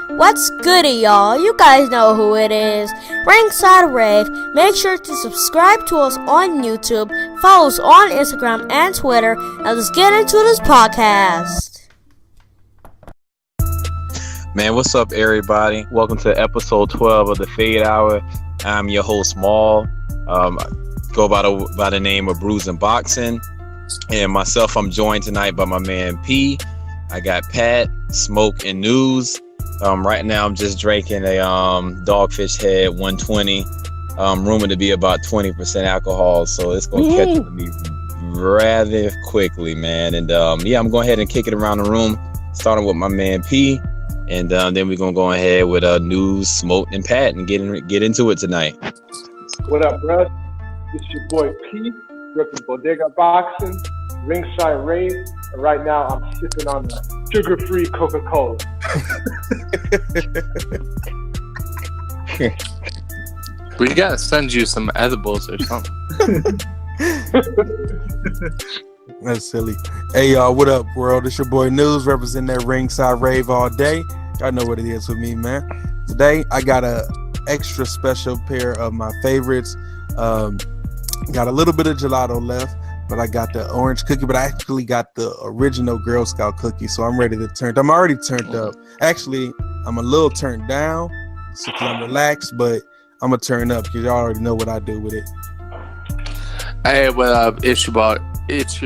What's goody, y'all? You guys know who it is. Ringside Rave. Make sure to subscribe to us on YouTube, follow us on Instagram and Twitter, and let's get into this podcast. Man, what's up, everybody? Welcome to episode 12 of the Fade Hour. I'm your host, Maul. Go by the name of Brews and Boxing. And myself, I'm joined tonight by my man P. I got Pat, Smoke, and Newzz. Right now, I'm just drinking a Dogfish Head 120, rumored to be about 20% alcohol. So it's going to catch up to me rather quickly, man. And yeah, I'm going ahead and kick it around the room, starting with my man P. And then we're going to go ahead with Newzz, Smoke, and Pat and get into it tonight. What up, bro? It's your boy P, repping Bodega Boxing, Ringside Rave, and right now I'm sipping on the sugar-free Coca-Cola. We gotta send you some edibles or something. That's silly. Hey, y'all, what up, world? It's your boy Newzz, representing that Ringside Rave all day. Y'all know what it is with me, man. Today, I got a extra special pair of my favorites. Got a little bit of gelato left, but I got the orange cookie, but I actually got the original Girl Scout cookie, so I'm ready to turn. I'm already turned up. Actually, I'm a little turned down, so I'm relaxed, but I'm going to turn up because y'all already know what I do with it. Hey, what up? It's your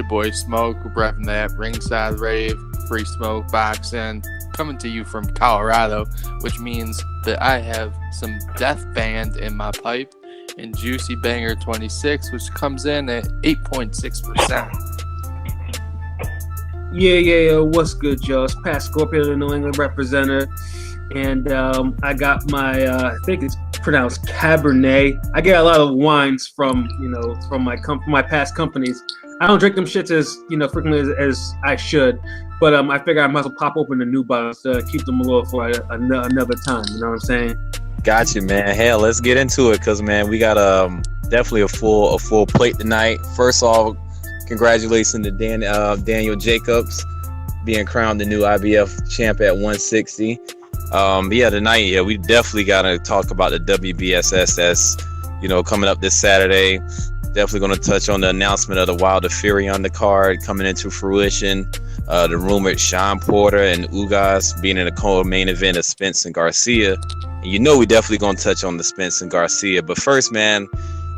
boy Smoke, repping that Ringside Rave, Free Smoke Boxing, coming to you from Colorado, which means that I have some Death Band in my pipe and Juicy Banger 26, which comes in at 8.6%. Yeah. What's good, y'all? It's Pat Scorpio, the New England representative, and I got my I think it's pronounced Cabernet. I get a lot of wines from my past companies. I don't drink them shits as frequently as I should, but I figure I might as well pop open the new bottles to keep them a little for another time. You know what I'm saying? Got you, man. Hell, let's get into it, cause man, we got definitely a full plate tonight. First off, congratulations to Daniel Jacobs being crowned the new IBF champ at 160. Tonight, we definitely gotta talk about the WBSS that's coming up this Saturday. Definitely going to touch on the announcement of the Wilder Fury undercard coming into fruition. The rumored Sean Porter and Ugas being in the co-main event of Spence and Garcia. And we definitely going to touch on the Spence and Garcia. But first, man,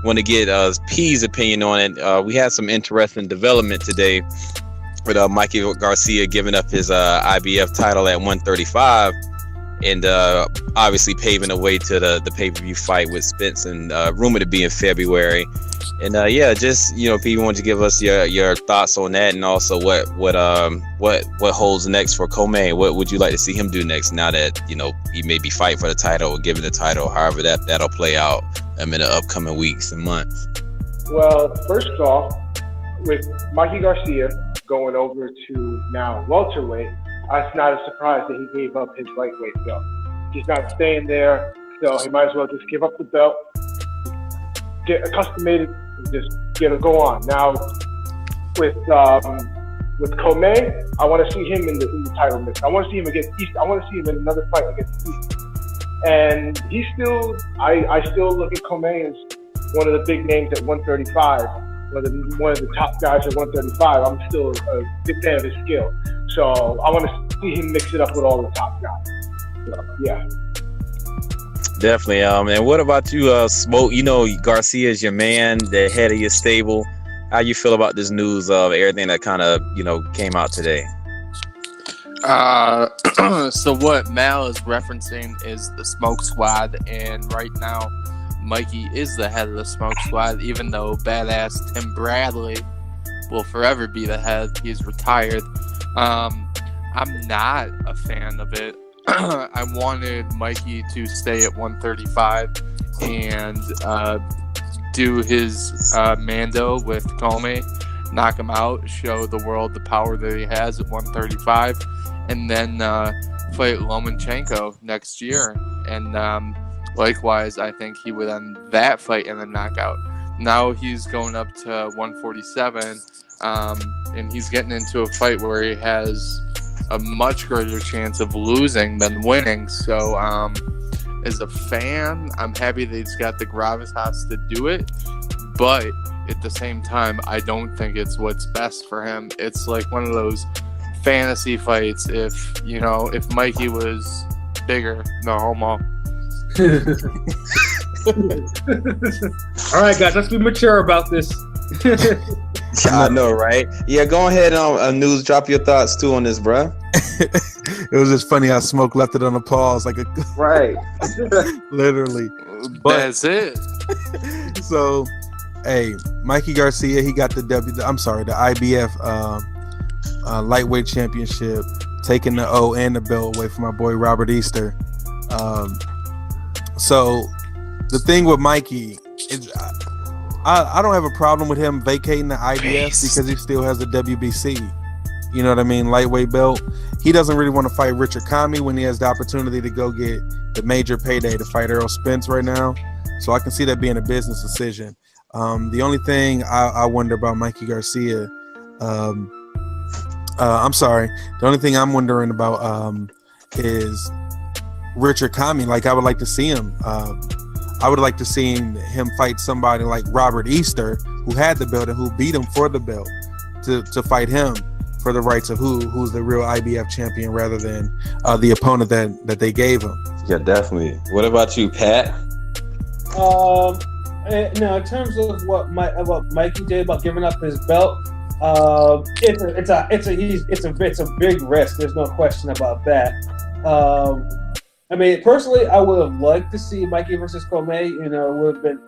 want to get P's opinion on it. We had some interesting development today with Mikey Garcia giving up his IBF title at 135. And obviously paving the way to the pay-per-view fight with Spence and rumored to be in February. And just P, you want to give us your thoughts on that, and also what holds next for Commey. What would you like to see him do next? Now that he may be fighting for the title or giving the title, however that'll play out in the upcoming weeks and months. Well, first off, with Mikey Garcia going over to now welterweight, it's not a surprise that he gave up his lightweight belt. He's not staying there, so he might as well just give up the belt, get accustomed, and just go on. Now, with Commey, I want to see him in the title mix. I want to see him against East. I want to see him in another fight against East. And he's still, I still look at Commey as one of the big names at 135. One of the top guys at 135. I'm still a big fan of his skill. So I want to see him mix it up with all the top guys. So, yeah. Definitely. And what about you, Smoke? Garcia is your man, the head of your stable. How you feel about this news of everything that kind of, came out today? So what Mal is referencing is the Smoke Squad, and right now Mikey is the head of the Smoke Squad, even though badass Tim Bradley will forever be the head. He's retired. I'm not a fan of it. I wanted Mikey to stay at 135 and do his Mando with Commey, knock him out, show the world the power that he has at 135, and then fight Lomachenko next year. And likewise, I think he would end that fight in a knockout. Now he's going up to 147, and he's getting into a fight where he has a much greater chance of losing than winning. So, as a fan, I'm happy that he's got the gravitas to do it, but at the same time, I don't think it's what's best for him. It's like one of those fantasy fights. If Mikey was bigger, no homo. All right, guys, let's be mature about this. I know, right? Yeah, go ahead on Newzz. Drop your thoughts too on this, bruh. It was just funny how Smoke left it on a pause, like right, literally. But that's it. So, hey, Mikey Garcia, he got the IBF Lightweight Championship, taking the O and the belt away from my boy Robert Easter. So, the thing with Mikey is, I don't have a problem with him vacating the IBF because he still has the WBC. You know what I mean? Lightweight belt. He doesn't really want to fight Richard Commey when he has the opportunity to go get the major payday to fight Errol Spence right now. So I can see that being a business decision. The only thing I wonder about Mikey Garcia, I'm sorry. The only thing I'm wondering about is Richard Commey. Like, I would like to see him. I would like to see him fight somebody like Robert Easter, who had the belt and who beat him for the belt, to fight him for the rights of who's the real IBF champion rather than the opponent that they gave him. Yeah, definitely. What about you, Pat? Now, in terms of what Mikey did about giving up his belt, it's a big risk. There's no question about that. I mean, personally, I would have liked to see Mikey versus Commey. It would have been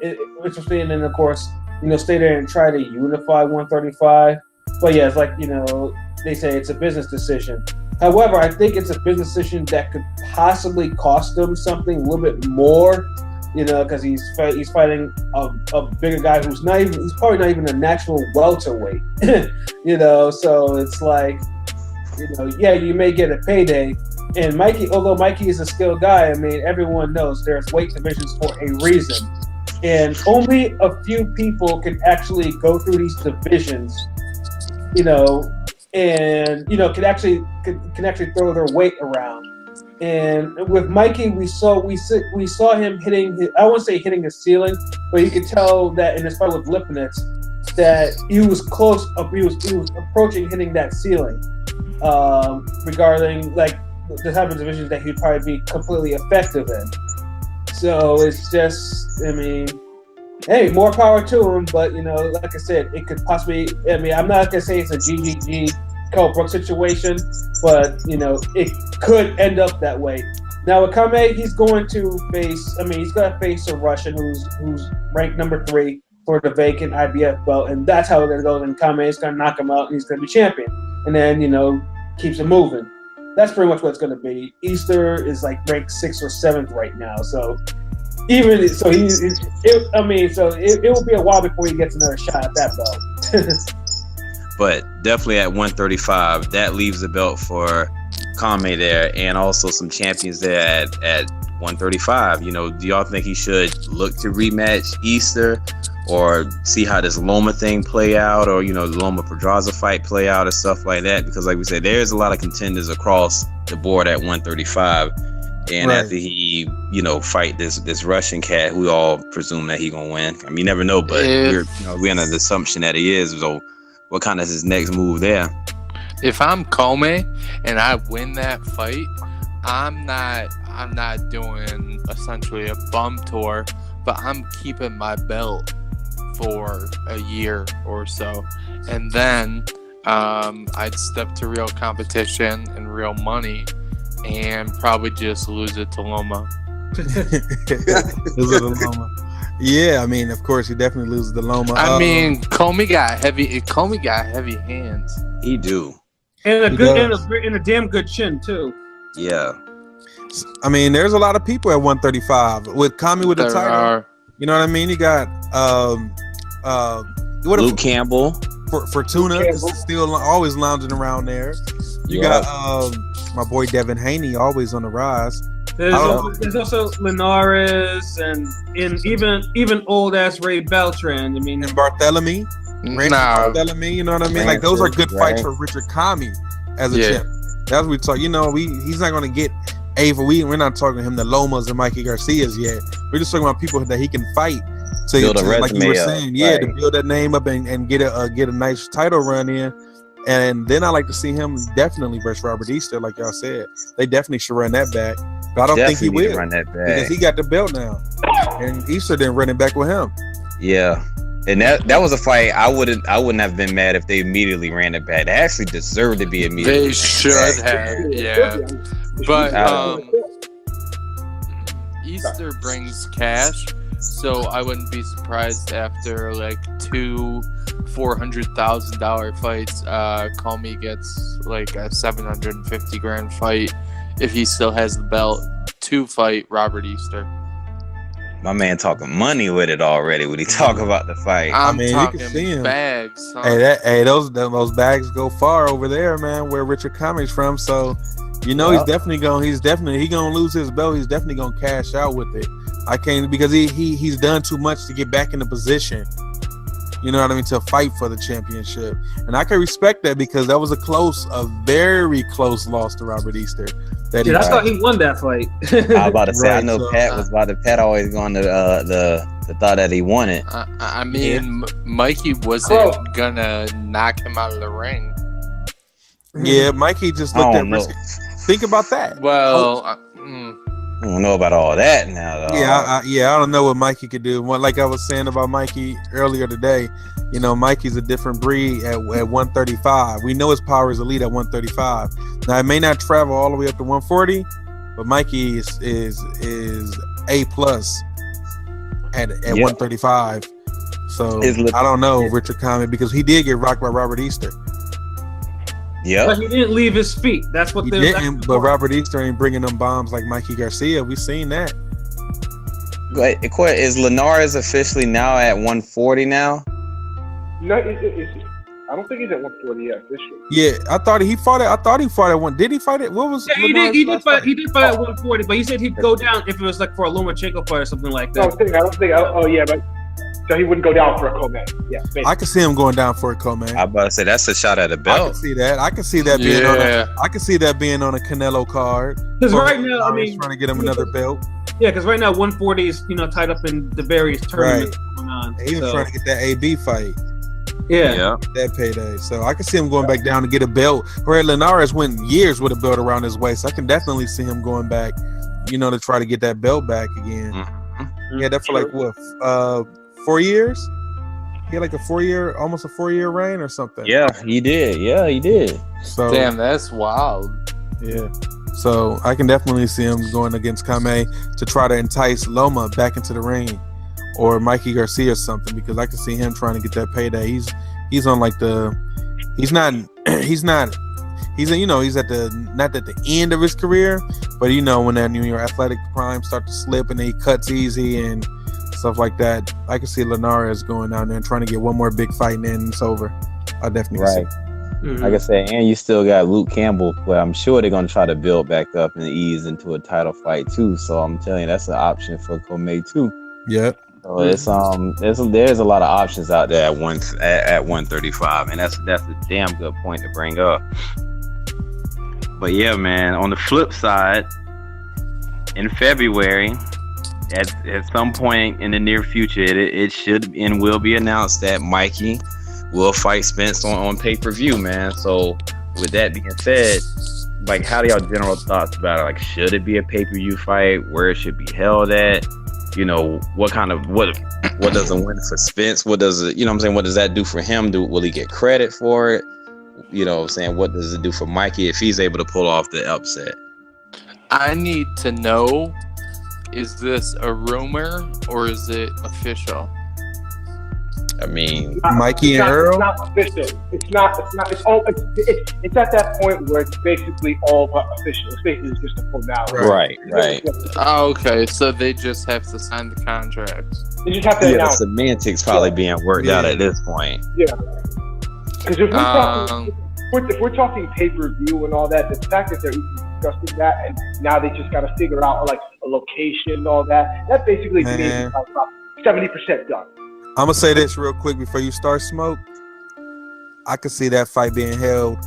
interesting, and then of course, stay there and try to unify 135. But yeah, it's like they say it's a business decision. However, I think it's a business decision that could possibly cost him something a little bit more. Because he's fighting a bigger guy he's probably not even a natural welterweight. So it's like, yeah, you may get a payday. And Mikey, although Mikey is a skilled guy, I mean, everyone knows there's weight divisions for a reason. And only a few people can actually go through these divisions, and can actually throw their weight around. And with Mikey, we saw him hitting. I won't say hitting his ceiling, but you could tell that in his fight with Lipinets that he was close up. He was approaching hitting that ceiling. Regarding like the type of divisions that he'd probably be completely effective in. So it's just, I mean, hey, more power to him. But like I said, it could possibly. I mean, I'm not gonna say it's a GGG Kell Brook situation, but it could end up that way. Now with Commey, he's going to face. I mean, he's going to face a Russian who's ranked number 3 for the vacant IBF belt, and that's how we're going to go. Then Commey is going to knock him out, and he's going to be champion. And then keeps it moving. That's pretty much what it's going to be. Easter is like ranked 6th or 7th right now, so it will be a while before he gets another shot at that belt. But definitely at 135, that leaves the belt for Commey there, and also some champions there at 135. Do y'all think he should look to rematch Easter, or see how this Loma thing play out, or the Loma Pedraza fight play out, or stuff like that? Because like we said, there's a lot of contenders across the board at 135, and right. After he fight this Russian cat, we all presume that he gonna win. I mean, you never know, but we're in an assumption that he is. So what kind of his next move there? If I'm Commey and I win that fight, I'm not doing essentially a bum tour, but I'm keeping my belt for a year or so, and then I'd step to real competition and real money, and probably just lose it to Loma. Lose it to Loma. Yeah, I mean, of course, he definitely loses the Loma. I mean, Commey got heavy hands. He do, and a damn good chin too. Yeah. I mean, there's a lot of people at 135 with Commey with the title. You know what I mean? You got Luke Campbell, Fortuna is still always lounging around there. You got my boy Devin Haney always on the rise. There's also Linares and even old ass Ray Beltran. I mean, and Barthélemy. Barthélemy, you know what I mean? Like those are good fights for Richard Commey as a champ. That's what we talk. You know, he's not going to get Ava. We're not talking to him the Lomas and Mikey Garcias yet. We're just talking about people that he can fight to Build a like you were resume up, saying, yeah, right. to build that name up and get a nice title run in. And then I like to see him definitely versus Robert Easter, like y'all said. They definitely should run that back. But I don't think he Definitely will run that back. because he got the belt now, and Easter didn't run it back with him. Yeah. And that was a fight I wouldn't have been mad if they immediately ran it back. They actually deserved to be immediately. They should have, yeah. But Easter brings cash, so I wouldn't be surprised after like 2 $400,000 fights. Commey gets like a $750,000 fight if he still has the belt to fight Robert Easter. My man talking money with it already when he talk about the fight. I'm you talking can see him. bags. Son. Hey, those bags go far over there, man. Where Richard Commey's from, so you know he's definitely gonna lose his belt. He's definitely gonna cash out with it. I can't because he's done too much to get back in the position. You know what I mean, to fight for the championship, and I can respect that because that was a very close loss to Robert Easter. I thought he won that fight. I was about to say, Right, I know so, Pat always going to the thought that he won it. I mean, Mikey wasn't gonna knock him out of the ring. Yeah, Mikey just looked at risky. Think about that. Well, I don't know about all that now, though. I don't know what Mikey could do. Like I was saying about Mikey earlier today, you know, Mikey's a different breed at 135. We know his power is elite at 135. Now it may not travel all the way up to 140, but Mikey is A plus at 135. So I don't know Richard Commey because he did get rocked by Robert Easter. Yeah, but he didn't leave his feet. That's what he didn't. But Robert Easter ain't bringing them bombs like Mikey Garcia. We've seen that. Is Linares officially now at 140 now? No, I don't think he's at 140 yet officially. Yeah, I thought he fought at one. Did he fight it? What was? Yeah, he did fight at 140, but he said he'd go down if it was like for a Lomachenko fight or something like that. But so he wouldn't go down for a Commey. Yeah, basically. I can see him going down for a Commey. I'm about to say that's a shot at a I belt. can see that. I can see that being on a Canelo card. Because right now, I mean, trying to get him another belt. Yeah, because right now 140 is tied up in the various tournaments going on. He was trying to get that AB fight. Yeah. That payday. So I can see him going back down to get a belt. Where Linares went years with a belt around his waist. I can definitely see him going back, to try to get that belt back again. Mm-hmm. Yeah, that for like what? 4 years? He had like almost a 4-year reign or something. Yeah, he did. So damn, that's wild. Yeah. So I can definitely see him going against Commey to try to entice Loma back into the ring, or Mikey Garcia or something, because I can see him trying to get that payday. He's on like he's at the not at the end of his career, but when that New York athletic prime start to slip and then he cuts easy and stuff like that, I can see Linares going down there and trying to get one more big fight and then it's over. I definitely see. Mm-hmm. Like I said, and you still got Luke Campbell, but I'm sure they're going to try to build back up and ease into a title fight too. So I'm telling you, that's an option for Commey too. Yep. So it's there's a lot of options out there at 135, and that's a damn good point to bring up. But yeah, man, on the flip side, in February, at some point in the near future, it should and will be announced that Mikey will fight Spence on pay-per-view, man. So with that being said, like, how do y'all general thoughts about it? Like, should it be a pay-per-view fight? Where it should be held at? What does a win for Spence? What does it, what does that do for him? Will he get credit for it? What does it do for Mikey if he's able to pull off the upset? I need to know, is this a rumor or is it official? I mean, Mikey and Errol? It's not official. It's at that point where it's basically all official. It's basically just a formality. Right. Oh, okay, so they just have to sign the contract. They just have to the announce. semantics probably being worked out at this point. Yeah. Because if we're talking pay-per-view and all that, the fact that they're discussing that and now they just got to figure out like a location and all that, that basically means about 70% done. I'm gonna say this real quick before you start, Smoke. I could see that fight being held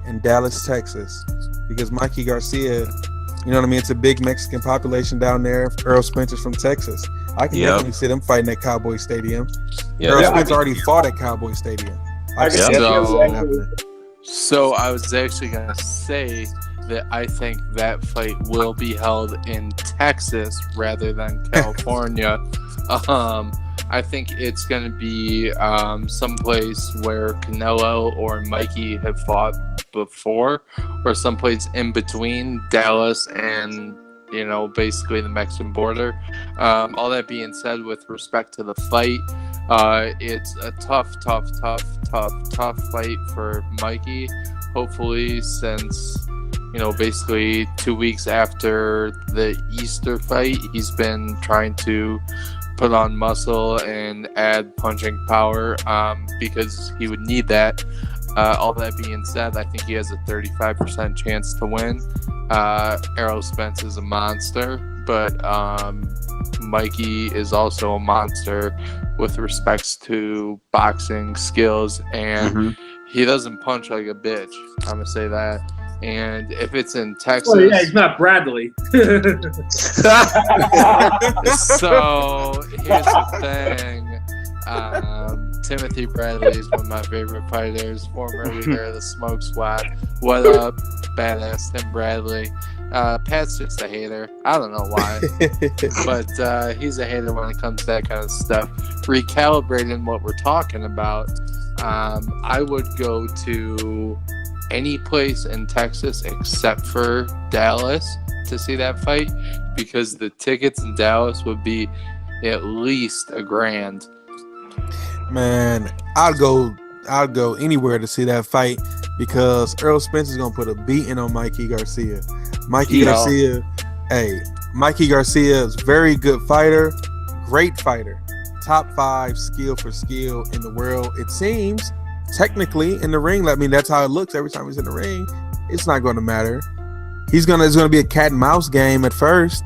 in Dallas, Texas. because Mikey Garcia, you know what I mean? It's a big Mexican population down there. Errol Spence is from Texas. I can definitely see them fighting at Cowboy Stadium. Errol Spence already fought at Cowboy Stadium. So I was actually going to say that I think that fight will be held in Texas rather than California. I think it's going to be someplace where Canelo or Mikey have fought before, or someplace in between Dallas and, you know, basically the Mexican border. All that being said, with respect to the fight, it's a tough fight for Mikey. Hopefully, since, you know, basically 2 weeks after the Easter fight, he's been trying to put on muscle and add punching power, because he would need that. All that being said, I think he has a 35% chance to win. Errol Spence is a monster, but Mikey is also a monster with respects to boxing skills, and he doesn't punch like a bitch. I'm gonna say that. And if it's in Texas, he's not Bradley. So here's the thing. Timothy Bradley is one of my favorite fighters, former leader of the Smoke Squad. What up, badass Tim Bradley? Pat's just a hater. I don't know why, but he's a hater when it comes to that kind of stuff. Recalibrating what we're talking about, I would go to any place in Texas except for Dallas to see that fight, because the tickets in Dallas would be at least $1,000. Man, I'd go anywhere to see that fight, because Errol Spence is gonna put a beating on Mikey Garcia. Mikey Garcia is a very good fighter, great fighter, top 5 skill for skill in the world. It seems technically in the ring. I mean, that's how it looks every time he's in the ring. It's not going to matter. It's going to be a cat and mouse game at first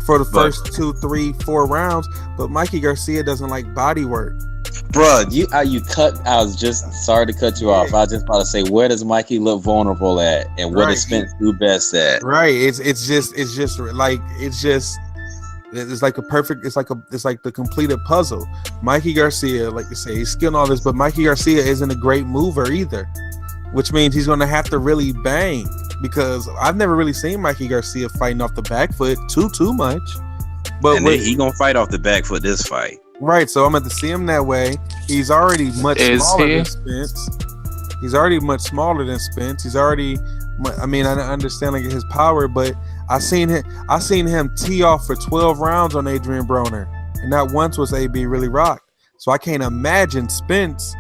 for the first 2, 3, 4 rounds. But Mikey Garcia doesn't like body work. Bruh, you cut. I was just sorry to cut you off. I was just about to say, where does Mikey look vulnerable at, and where does Spence do best at? Right. It's like the completed puzzle. Mikey Garcia, like you say, he's skilled in all this, but Mikey Garcia isn't a great mover either, which means he's going to have to really bang, because I've never really seen Mikey Garcia fighting off the back foot too much. But he gonna fight off the back foot this fight. Right, so I'm going to see him that way. He's already much smaller than Spence. He's already, I mean, I understand like his power, but I seen him tee off for 12 rounds on Adrian Broner, and not once was AB really rocked. So I can't imagine Spence,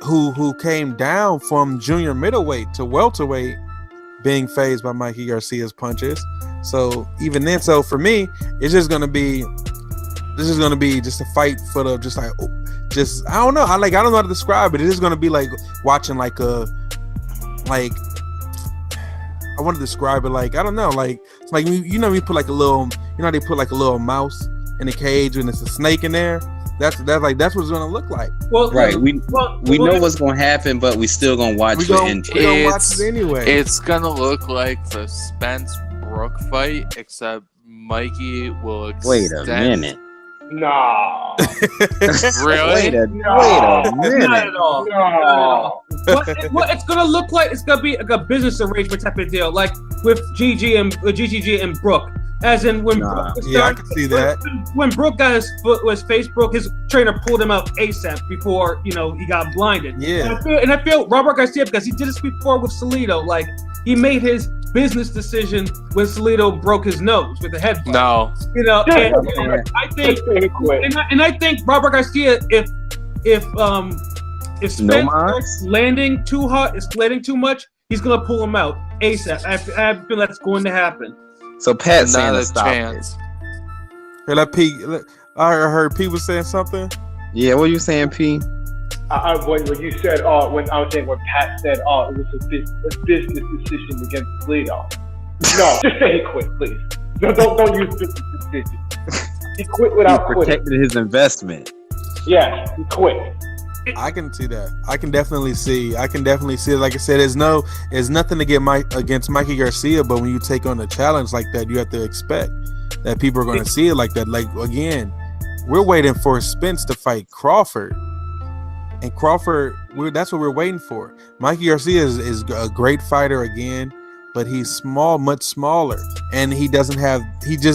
who came down from junior middleweight to welterweight, being fazed by Mikey Garcia's punches. So even then, so for me, it's just gonna be just a fight for the I don't know. I don't know how to describe it. It is gonna be like watching I want to describe it like, I don't know, like it's like, you know, we put like a little, you know, they put like a little mouse in a cage and it's a snake in there. That's what it's gonna look like. Well, right. We know what's gonna happen, but we still gonna watch it anyway. It's gonna look like the Spence Brook fight, except Mikey will extend. Wait a minute. No. Really? Wait a minute. Not at all. No. What it's gonna look like? It's gonna be like a business arrangement type of deal, like with GGG and Brook. As in when Brook I can see that. When Brook got his face broke, his trainer pulled him out ASAP before, you know, he got blinded. Yeah. And I feel Robert Garcia, because he did this before with Salido. Like, he made his business decision when Salido broke his nose with a headbutt. No. You know, and I think Robert Garcia, if Spence starts landing too hard, is landing too much, he's gonna pull him out ASAP. I feel that's going to happen. So Pat's not a stop chance. I heard P was saying something. Yeah, what are you saying, P? When you said, when Pat said, it was a business decision against Salido. No, just say he quit, please. No, don't use business decision. He quit without quitting. He protected his investment. Yeah, he quit. I can see that. I can definitely see. Like I said, there's nothing to get against Mikey Garcia, but when you take on a challenge like that, you have to expect that people are going to see it like that. Like again, we're waiting for Spence to fight Crawford, and Crawford, that's what we're waiting for. Mikey Garcia is a great fighter again, but he's small, much smaller, and he just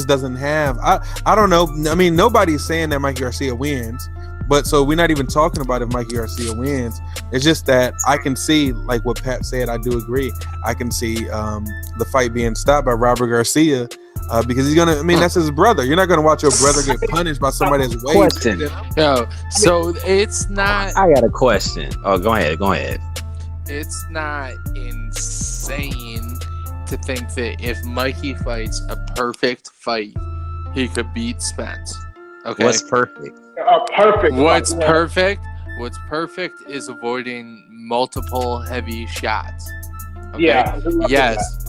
doesn't have. I don't know. I mean, nobody's saying that Mikey Garcia wins. But so we're not even talking about if Mikey Garcia wins. It's just that I can see, like what Pat said, I do agree. I can see the fight being stopped by Robert Garcia because he's gonna. I mean, that's his brother. You're not gonna watch your brother get punished by somebody that's way. Question. Yo, so it's not. I got a question. Oh, go ahead. It's not insane to think that if Mikey fights a perfect fight, he could beat Spence. Okay. What's perfect? Perfect. What's perfect? What's perfect is avoiding multiple heavy shots. Okay? Yeah. Yes.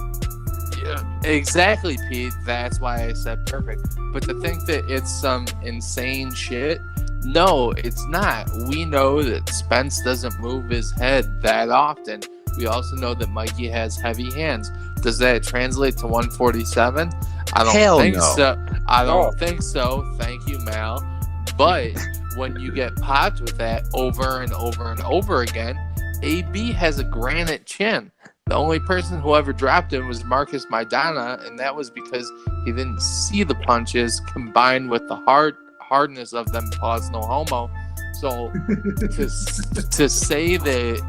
Yeah, exactly, Pete. That's why I said perfect. But to think that it's some insane shit, no, it's not. We know that Spence doesn't move his head that often. We also know that Mikey has heavy hands. Does that translate to 147? I don't think so. I don't think so. Thank you, Mal. But when you get popped with that over and over and over again, AB has a granite chin. The only person who ever dropped him was Marcus Maidana, and that was because he didn't see the punches combined with the hardness of them. Pause, no homo. So to say that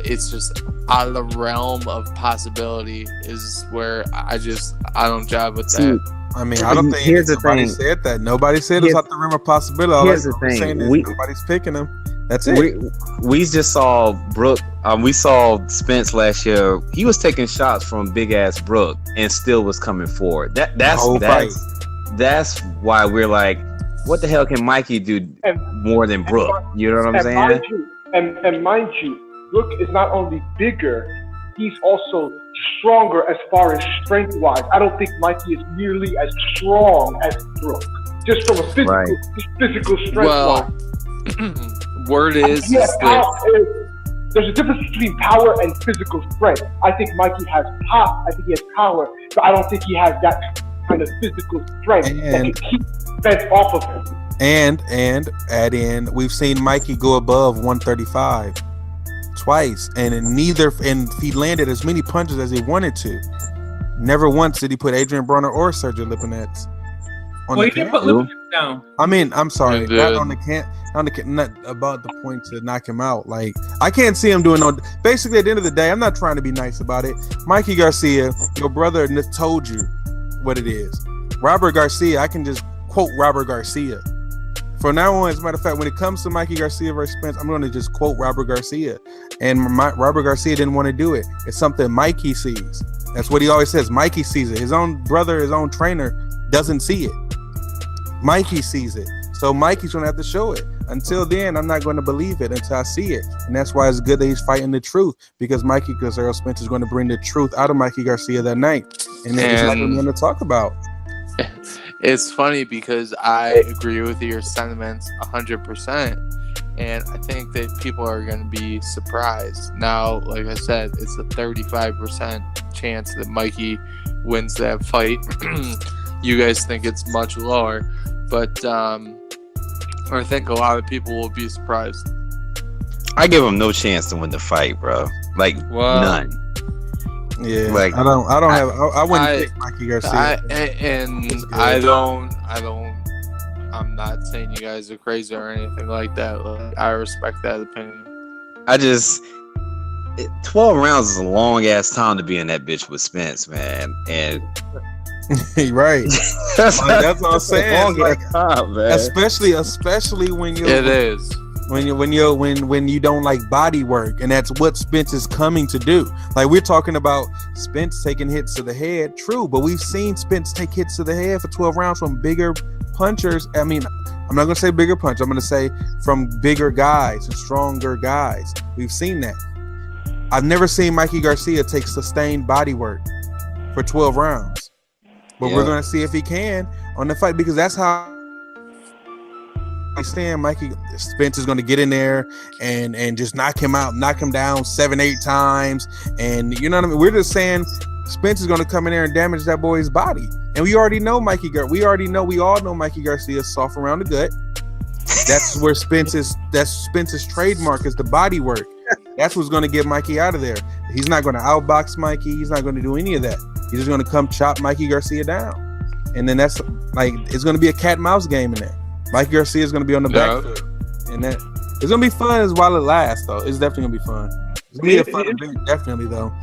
it's just out of the realm of possibility is where I don't jive with that. I mean, I don't think nobody said that. Nobody said it's out the realm of possibility. Here's the thing. Nobody's picking him. That's it. We just saw Brooke. We saw Spence last year. He was taking shots from big ass Brooke and still was coming forward. That's why we're like, what the hell can Mikey do more than Brooke? You know what I'm saying? Mind you, Brooke is not only bigger, he's also stronger as far as strength-wise. I don't think Mikey is nearly as strong as Brooke, just from a physical strength-wise. Word is there's a difference between power and physical strength. I think Mikey has pop. I think he has power, but I don't think he has that kind of physical strength that can keep Spence off of him. And add in, we've seen Mikey go above 135 twice, and he landed as many punches as he wanted to. Never once did he put Adrian Broner or Sergio Lipinets on the camp. He didn't put Lipinets down. I mean, I'm sorry, not on the camp. Not about the point to knock him out. Like, I can't see him doing no. Basically, at the end of the day, I'm not trying to be nice about it. Mikey Garcia, your brother told you what it is. Robert Garcia, I can just quote Robert Garcia. From now on, as a matter of fact, when it comes to Mikey Garcia versus Spence, I'm going to just quote Robert Garcia. And Robert Garcia didn't want to do it. It's something Mikey sees. That's what he always says. Mikey sees it. His own brother, his own trainer, doesn't see it. Mikey sees it. So Mikey's going to have to show it. Until then, I'm not going to believe it until I see it. And that's why it's good that he's fighting the truth, because Errol Spence is going to bring the truth out of Mikey Garcia that night. And it's like we're going to talk about. It's funny because I agree with your sentiments 100%, and I think that people are going to be surprised. Now, like I said, it's a 35% chance that Mikey wins that fight. You guys think it's much lower, but I think a lot of people will be surprised. I give him no chance to win the fight, bro. Like, none. Yeah, like I wouldn't pick Mikey Garcia. I'm not saying you guys are crazy or anything like that. Like, I respect that opinion. 12 rounds is a long ass time to be in that bitch with Spence, man. And right, that's what I'm saying. Like, time, man. Especially when you when you don't like body work, and that's what Spence is coming to do. Like, we're talking about Spence taking hits to the head, true, but we've seen Spence take hits to the head for 12 rounds from bigger punchers. I mean, I'm not gonna say bigger punch. I'm gonna say from bigger guys and stronger guys. We've seen that. I've never seen Mikey Garcia take sustained body work for 12 rounds, but we're gonna see if he can on the fight, because that's how saying Mikey Spence is going to get in there and just knock him down 7-8 times, and you know what I mean. We're just saying Spence is going to come in there and damage that boy's body, and we already know we all know Mikey Garcia is soft around the gut. That's where Spence's trademark is, the body work. That's what's going to get Mikey out of there. He's not going to outbox Mikey. He's not going to do any of that. He's just going to come chop Mikey Garcia down, and then that's like it's going to be a cat and mouse game in there. Mikey Garcia is going to be on the back foot, and that it's going to be fun as while it lasts. Though it's definitely going to be fun. It's going to be a fun event, definitely though.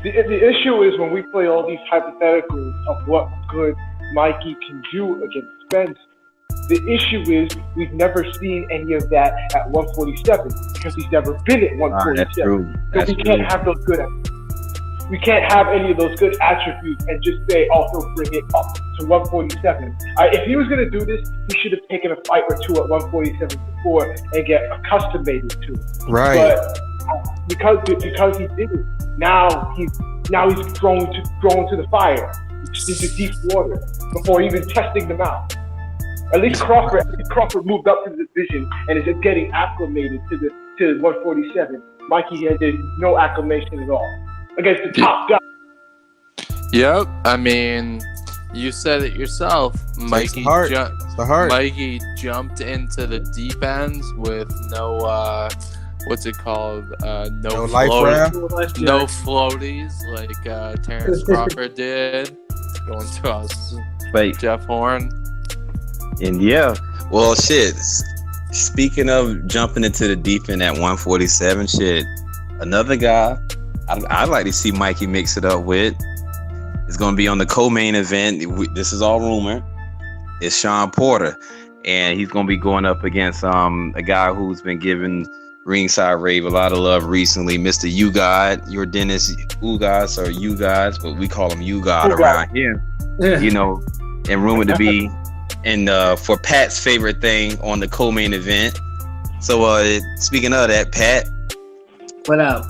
The issue is when we play all these hypotheticals of what good Mikey can do against Spence. The issue is we've never seen any of that at 147 because he's never been at 147. That's true. So we can't have those good. We can't have any of those good attributes and just say, "Oh, he'll bring it up to 147." If he was going to do this, he should have taken a fight or two at 147 before and get accustomed to it. Right. But because he did it, now he's thrown to the fire, into deep water before even testing them out. At least Crawford moved up to the division and is getting acclimated to 147. Mikey had no acclimation at all against the top guy. Yep, I mean, you said it yourself. Mikey jumped into the deep end with no what's it called? No life raft, no floaties like Terrence Crawford did going to us. Jeff Horn. And yeah, well, shit. Speaking of jumping into the deep end at 147, shit, another guy I'd like to see Mikey mix it up with is going to be on the co-main event. This is all rumor. It's Sean Porter, and he's going to be going up against a guy who's been giving Ringside Rave a lot of love recently, Mr. U-God, your Dennis Ugas or U-Gods, but we call him U-God around here. Yeah. You know, and rumored to be. And for Pat's favorite thing on the co-main event. So speaking of that, Pat. What up?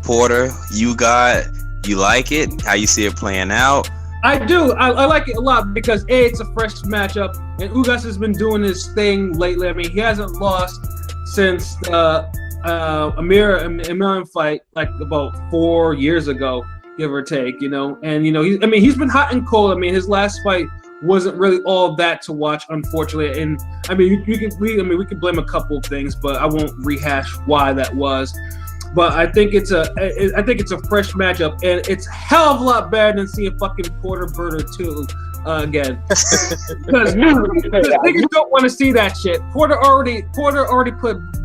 Porter, you like it? How you see it playing out? I do. I like it a lot because it's a fresh matchup, and Ugas has been doing his thing lately. I mean, he hasn't lost since Amir fight like about 4 years ago, give or take. You know, and you know he's been hot and cold. I mean, his last fight wasn't really all that to watch, unfortunately. And I mean, we could blame a couple of things, but I won't rehash why that was. But I think it's a fresh matchup, and it's a hell of a lot better than seeing fucking Porter Burner 2 again. Because niggas don't want to see that shit. Porter already put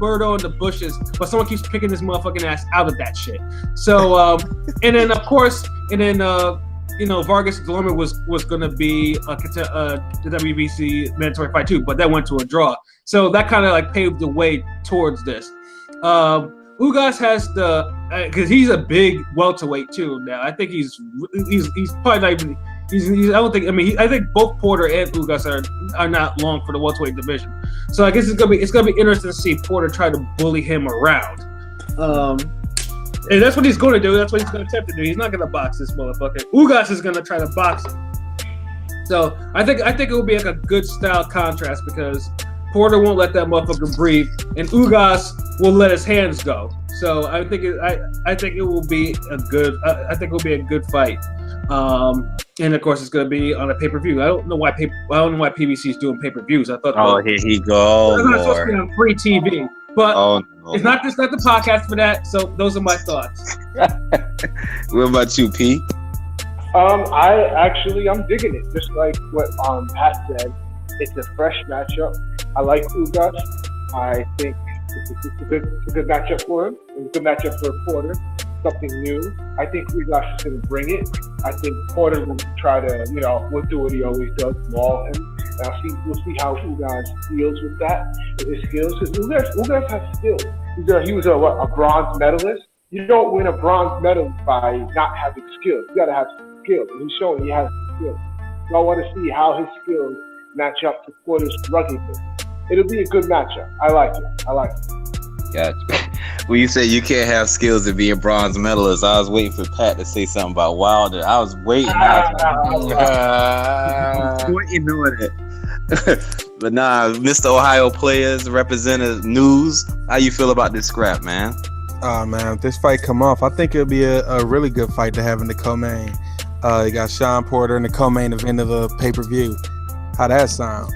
Birdo in the bushes, but someone keeps picking his motherfucking ass out of that shit. So and then of course, Vargas Delorme was going to be the WBC mandatory fight too, but that went to a draw. So that kind of like paved the way towards this. Ugas has because he's a big welterweight too now. I think he's probably not even. I think both Porter and Ugas are not long for the welterweight division. So I guess it's gonna be interesting to see Porter try to bully him around. And that's what he's going to do. That's what he's going to attempt to do. He's not going to box this motherfucker. Ugas is going to try to box him. So I think it will be like a good style contrast because Porter won't let that motherfucker breathe, and Ugas will let his hands go. So I think it will be a good fight. And of course it's going to be on a pay-per-view. I don't know why PBC is doing pay-per-views. I thought. Oh, here he goes. It's not supposed to be on free TV. But it's not the podcast for that. So those are my thoughts. What about you, Pete? I'm digging it. Just like what Pat said, it's a fresh matchup. I like Ugas. I think it's a good matchup for him. It's a good matchup for Porter. Something new. I think Ugas is going to bring it. I think Porter will try to, will do what he always does, maul him. And we'll see how Ugas deals with that, with his skills. Because Ugas has skills. He was a bronze medalist. You don't win a bronze medal by not having skills. You got to have skills. And he's showing he has skills. So I want to see how his skills match up to Porter's ruggedness. It'll be a good matchup. I like it. Gotcha. When you say you can't have skills to be a bronze medalist, I was waiting for Pat to say something about Wilder. I was waiting. Waiting on it. But nah, Mr. Ohio Players Representative Newzz. How you feel about this scrap, man? Man, if this fight come off, I think it'll be a really good fight to have in the co-main. You got Sean Porter in the co-main event of the pay-per-view. How that sound?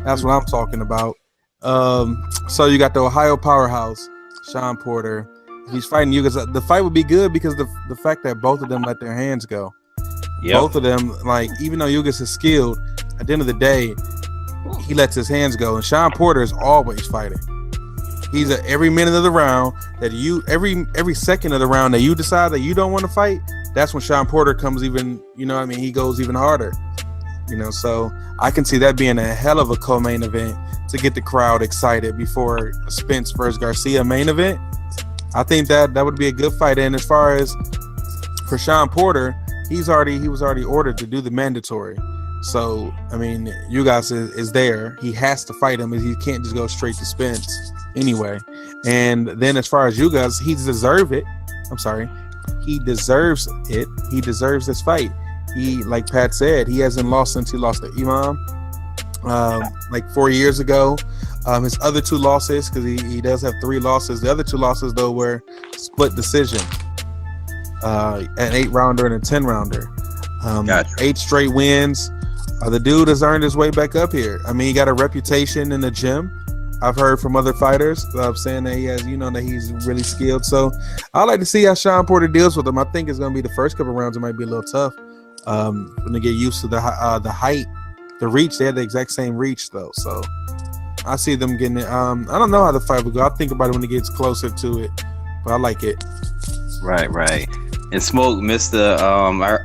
That's what I'm talking about. So you got the Ohio powerhouse, Sean Porter. He's fighting you because the fight would be good because the fact that both of them let their hands go. Yep. Both of them, like, even though Ugas is skilled, at the end of the day, he lets his hands go. And Sean Porter is always fighting. He's at every minute of the round that every second of the round that you decide that you don't want to fight, that's when Sean Porter comes even, he goes even harder. So I can see that being a hell of a co-main event to get the crowd excited before Spence versus Garcia main event. I think that would be a good fight. And as far as for Sean Porter, he was already ordered to do the mandatory. So, Ugas is there. He has to fight him. He can't just go straight to Spence anyway. And then as far as Ugas, he deserves it. He deserves it. He deserves this fight. He, like Pat said, he hasn't lost since he lost to Imam, like 4 years ago. His other two losses, because he does have 3 losses. The other 2 losses, though, were split decision. An 8-rounder and a 10-rounder. Gotcha. 8 straight wins. The dude has earned his way back up here. He got a reputation in the gym. I've heard from other fighters saying that he has, that he's really skilled. So I'd like to see how Sean Porter deals with him. I think it's going to be the first couple rounds. It might be a little tough when they get used to the height, the reach. They had the exact same reach, though. So I see them getting it. I don't know how the fight will go. I'll think about it when it gets closer to it. But I like it. Right. And Smoke, Mr.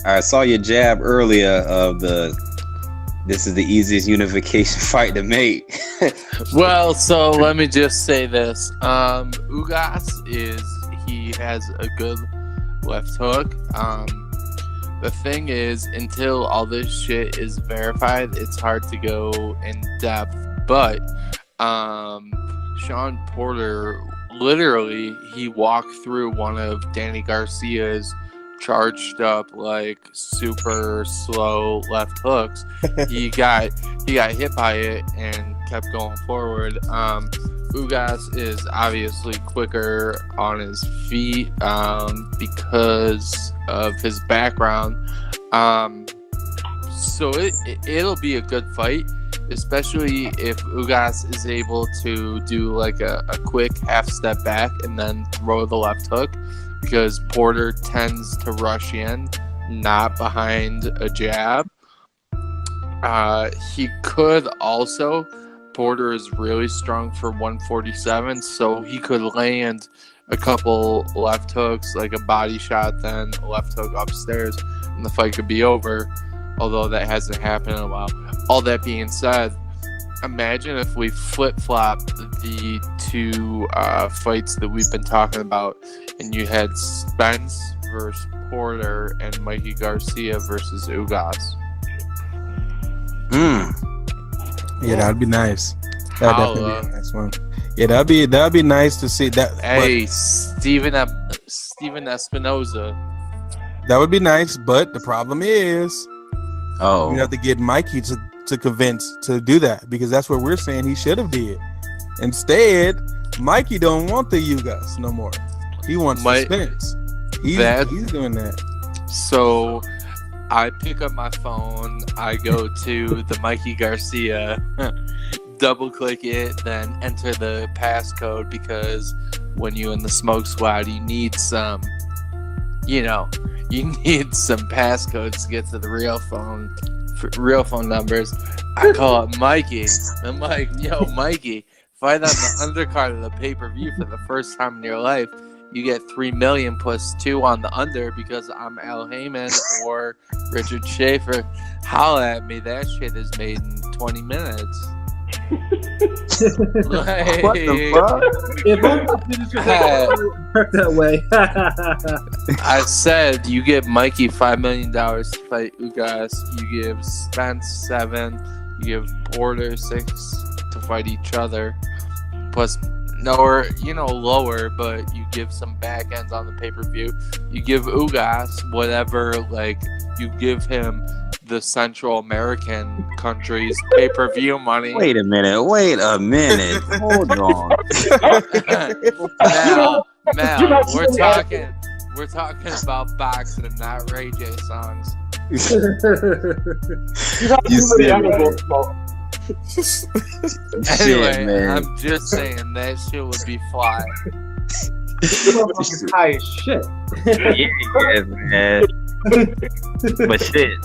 I saw your jab earlier of this is the easiest unification fight to make. Well, so let me just say this. Ugas he has a good left hook. The thing is, until all this shit is verified, it's hard to go in depth. But Sean Porter, literally, he walked through one of Danny Garcia's charged up, like, super slow left hooks. He got hit by it and kept going forward. Ugas is obviously quicker on his feet because of his background. So it'll be a good fight, especially if Ugas is able to do like a quick half step back and then throw the left hook, because Porter tends to rush in, not behind a jab. He could also, Porter is really strong for 147, so he could land a couple left hooks, like a body shot, then a left hook upstairs, and the fight could be over, although that hasn't happened in a while. All that being said, imagine if we flip-flopped the 2 fights that we've been talking about, and you had Spence versus Porter and Mikey Garcia versus Ugas. Yeah, that'd be nice. That'd definitely be a nice one. Yeah, that'd be nice to see that. Hey, Steven Espinoza. That would be nice, but the problem is, you have to get Mikey to convince to do that, because that's what we're saying he should have did. Instead, Mikey don't want the Ugas no more. He wants Spence. He's doing that. So I pick up my phone, I go to the Mikey Garcia, double click it, then enter the passcode, because when you in the smoke squad, you need some, passcodes to get to the real phone numbers. I call up Mikey. I'm like, yo, Mikey, fight on the undercard of the pay-per-view for the first time in your life. You get 3 million plus 2 on the under because I'm Al Heyman or Richard Schaefer. Holla at me. That shit is made in 20 minutes. Like, what the fuck? If only work that way. I said you give Mikey $5 million to fight Ugas. You give Spence 7. You give Porter 6 to fight each other. Plus, lower, but you give some back ends on the pay-per-view. You give Ugas whatever, like, you give him the Central American countries' pay-per-view money. Wait a minute. Hold on. Now, we're talking about boxing, not Ray J songs. You see, Anyway, man. I'm just saying that shit would be fly. High as shit. Yeah, man. But shit,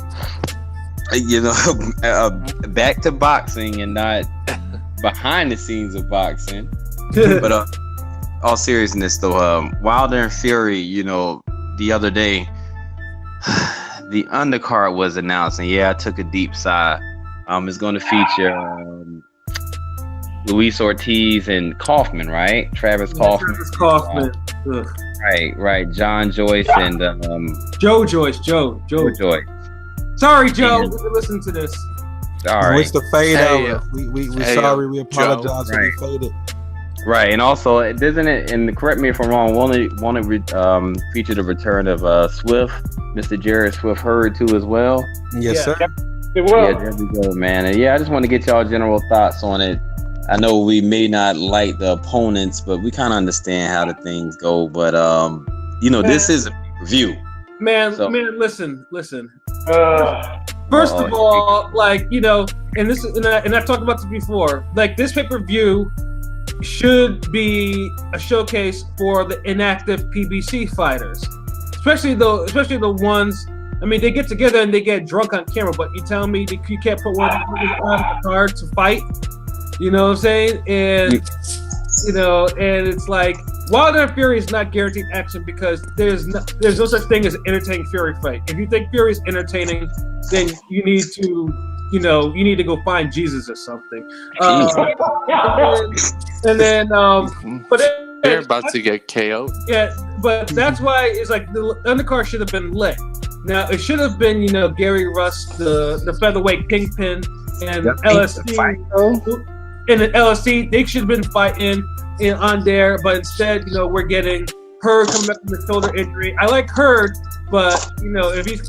you know, back to boxing and not behind the scenes of boxing. But all seriousness though, Wilder and Fury, you know, the other day, the undercard was announced, and yeah, I took a deep sigh. It's going to feature Luis Ortiz and Kaufman, right? Travis Kaufman. Travis Kaufman. Right. John Joyce and Joe Joyce. Joe. Joyce. Sorry, Joe. We can listen to this. All right. It's the fade Hey, out. We hey, sorry. We apologize Joe. when we faded. Right, and also, doesn't it? And correct me if I'm wrong. Won't it feature the return of Swift, Mr. Jared Swift Hurd too as well? Yes, sir. It will. Yeah, there we go, man. And yeah, I just want to get y'all general thoughts on it. I know we may not like the opponents, but we kind of understand how the things go. But you know, this is a review. Man, So- listen. First of all, like, you know, and I've talked about this before. Like, this pay-per-view should be a showcase for the inactive PBC fighters, especially the ones. I mean, they get together and they get drunk on camera, but you tell me that you can't put one of them on the card to fight. You know what I'm saying? And you know, and it's like Wilder and Fury is not guaranteed action because there's no such thing as an entertaining Fury fight. If you think Fury is entertaining, then you need to go find Jesus or something. But They're about to get KO'd. yeah, but that's why it's like the undercard should have been lit. Now it should have been, you know, Gary Russ, the featherweight kingpin, and LSD. In the LSD, they should have been fighting on there, but instead, you know, we're getting Hurd coming back from the shoulder injury. I like Hurd, but you know, if you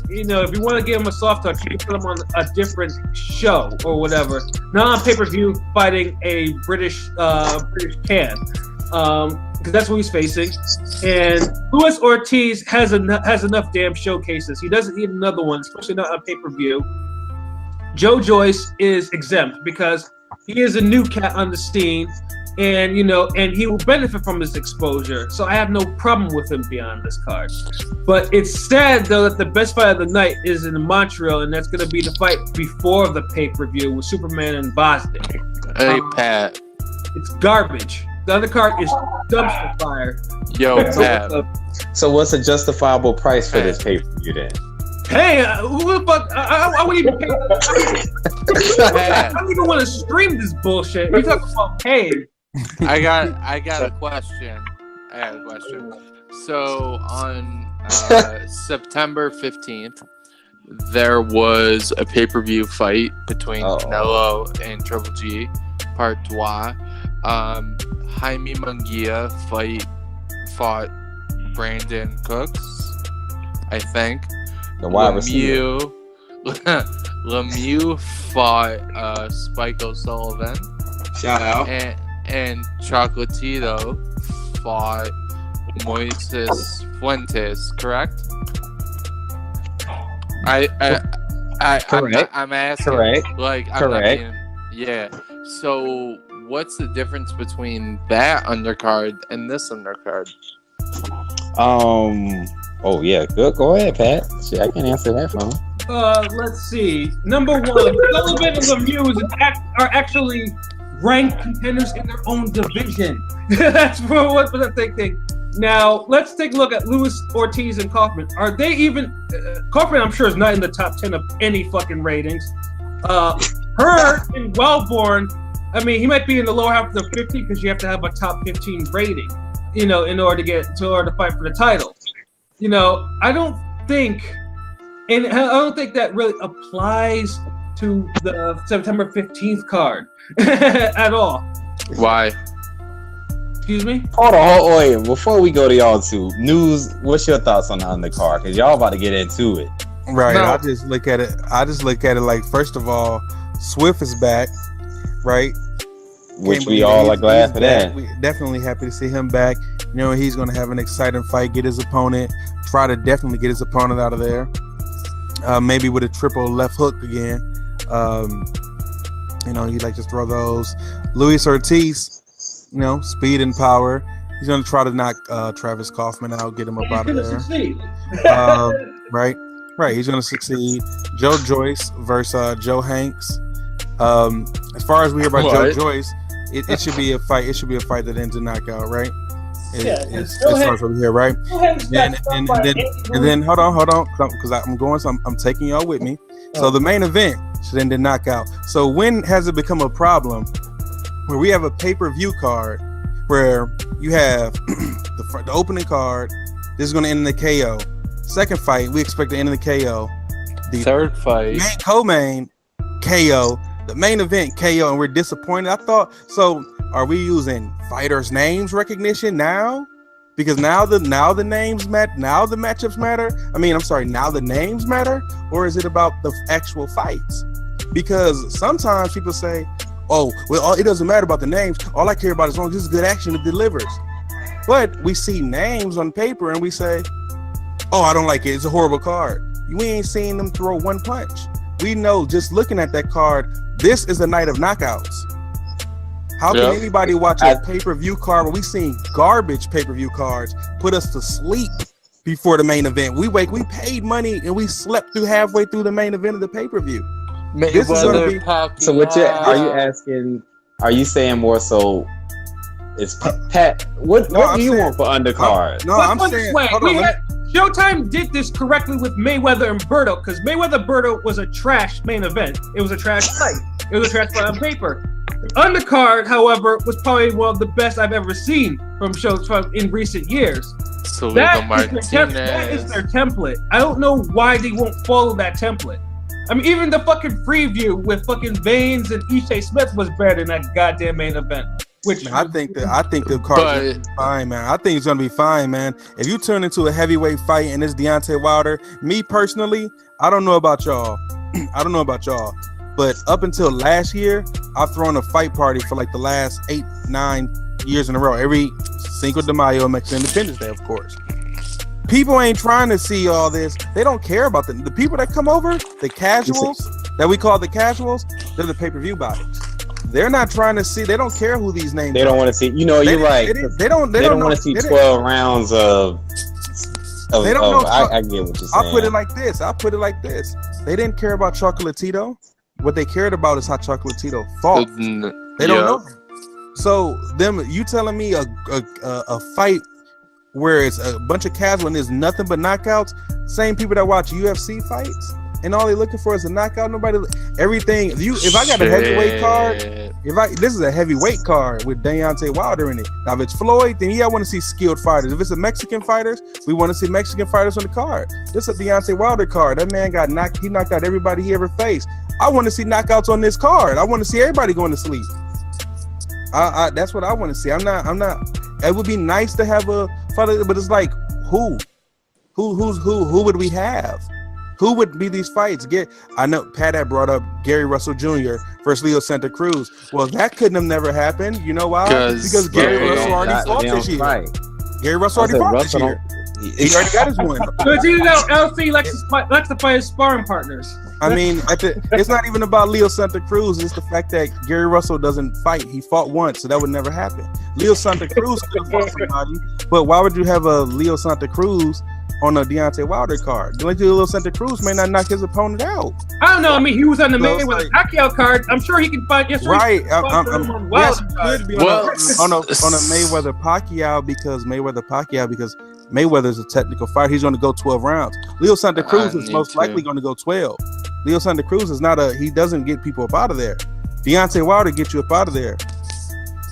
want to give him a soft touch, you can put him on a different show or whatever. Not on pay-per-view fighting a British can. Because that's what he's facing, and Luis Ortiz has enough damn showcases. He doesn't need another one, especially not on pay-per-view. Joe Joyce is exempt because he is a new cat on the scene, and you know, and he will benefit from his exposure. So I have no problem with him being on this card. But it's sad though that the best fight of the night is in Montreal, and that's going to be the fight before the pay-per-view with Superman and Boston. Hey, Pat. It's garbage. The undercard is dumpster fire. Yo, Pat. So what's a justifiable price for this pay-per-view then? Hey, who the fuck? I wouldn't even pay. I don't even want to stream this bullshit. You talking about paying? I got a question. I got a question. So on September 15th, there was a pay-per-view fight between Canelo and Triple G, Part 2. Jaime Munguia fought Brandon Cooks, I think. The wide receiver. Lemieux fought Spike O'Sullivan. Shout out. And Chocolatito fought Moises Fuentes, correct? Correct. I'm asking. Correct. Like, I'm Correct. not being, yeah. So, what's the difference between that undercard and this undercard? Oh yeah. Good. Go ahead, Pat. Shit, I can answer that for him. Let's see. Number one, Sullivan and Lemieux are actually ranked contenders in their own division. That's what I'm thinking. Now, let's take a look at Luis Ortiz and Kaufman. Are they even... Kaufman, I'm sure, is not in the top 10 of any fucking ratings. Hurd and Wellborn, I mean, he might be in the lower half of the 50 because you have to have a top 15 rating, you know, in order to fight for the title. You know, I don't think that really applies to the September 15th card at all. Why? Excuse me? Hold on, wait. Before we go to y'all two, Newzz, what's your thoughts on the undercard? Because y'all about to get into it. Right. No. I just look at it like, first of all, Swift is back, right? Which Can't we believe all are he's glad for back. that. We definitely happy to see him back. You know, he's going to have an exciting fight, get his opponent, try to definitely get his opponent out of there. Maybe with a triple left hook again. You know, he'd like to throw those. Luis Ortiz, you know, speed and power. He's going to try to knock Travis Kaufman out, get him up out of there. Right. He's going to succeed. Joe Joyce versus Joe Hanks. As far as we hear about Joe Joyce, it should be a fight. It should be a fight that ends in knockout, right? As far as we hear, right? And then hold on, because I'm taking y'all with me. So the main event should end in knockout. So when has it become a problem where we have a pay-per-view card where you have the opening card? This is going to end in the KO. Second fight, we expect to end in the KO. The third fight, co-main KO. The main event KO, and we're disappointed. I thought so. Are we using fighters' names recognition now? Because now the names matter. Now the matchups matter. Now the names matter, or is it about the actual fights? Because sometimes people say, "Oh, well, it doesn't matter about the names. All I care about is as long as this is good action, it delivers." But we see names on paper, and we say, "Oh, I don't like it. It's a horrible card." We ain't seen them throw one punch. We know just looking at that card, this is a night of knockouts. How can anybody watch a pay-per-view card where we seen garbage pay-per-view cards put us to sleep before the main event? We paid money and we slept through halfway through the main event of the pay-per-view. This is going to be. So are you asking? Are you saying more so? It's Pat. What do you want for undercard? I'm saying. Hold on, Showtime did this correctly with Mayweather and Berto, because Mayweather-Berto was a trash main event. It was a trash fight. It was a trash fight on paper. The undercard, however, was probably one of the best I've ever seen from shows in recent years. That is their template. I don't know why they won't follow that template. I mean, even the fucking preview with fucking Baines and Ishii Smith was better than that goddamn main event. I think the card is fine, man. I think it's gonna be fine, man. If you turn into a heavyweight fight and it's Deontay Wilder, me personally, I don't know about y'all. But up until last year, I've thrown a fight party for like the last 8-9 years in a row. Every Cinco de Mayo, Mexican Independence Day, of course. People ain't trying to see all this. They don't care about the people that come over, the casuals that we call the casuals. They're the pay-per-view buyers. They're not trying to see. They don't care who these names. They don't want to see. You know, you're right. They don't want to see 12 rounds of. They don't know. I get what you're saying. I'll put it like this. They didn't care about Chocolatito. What they cared about is how Chocolatito fought. They don't know. So you telling me a fight where it's a bunch of casual and there's nothing but knockouts? Same people that watch UFC fights. And all they're looking for is a knockout. Everything. If I got a heavyweight card, this is a heavyweight card with Deontay Wilder in it. Now, if it's Floyd, then I want to see skilled fighters. If it's a Mexican fighters, we want to see Mexican fighters on the card. This is a Deontay Wilder card. That man got knocked. He knocked out everybody he ever faced. I want to see knockouts on this card. I want to see everybody going to sleep. That's what I want to see. I'm not. It would be nice to have a fighter, but it's like who would we have? Who would be these fights? I know Pat had brought up Gary Russell Jr. versus Leo Santa Cruz. Well, that couldn't have never happened. You know why? Because Gary Russell already fought this year. Gary Russell already fought this year. He already got his one. But LC likes to fight his sparring partners. I mean, it's not even about Leo Santa Cruz. It's the fact that Gary Russell doesn't fight. He fought once, so that would never happen. Leo Santa Cruz could have fought somebody, but why would you have a Leo Santa Cruz on a Deontay Wilder card? Leo Santa Cruz may not knock his opponent out. I don't know. I mean, he was on the Mayweather Pacquiao card. I'm sure he can fight. Yes, right. Yes, could be on a Mayweather Pacquiao because Mayweather's a technical fighter. He's going to go 12 rounds. Leo Santa Cruz is most likely going to go 12. Leo Santa Cruz is he doesn't get people up out of there. Deontay Wilder gets you up out of there.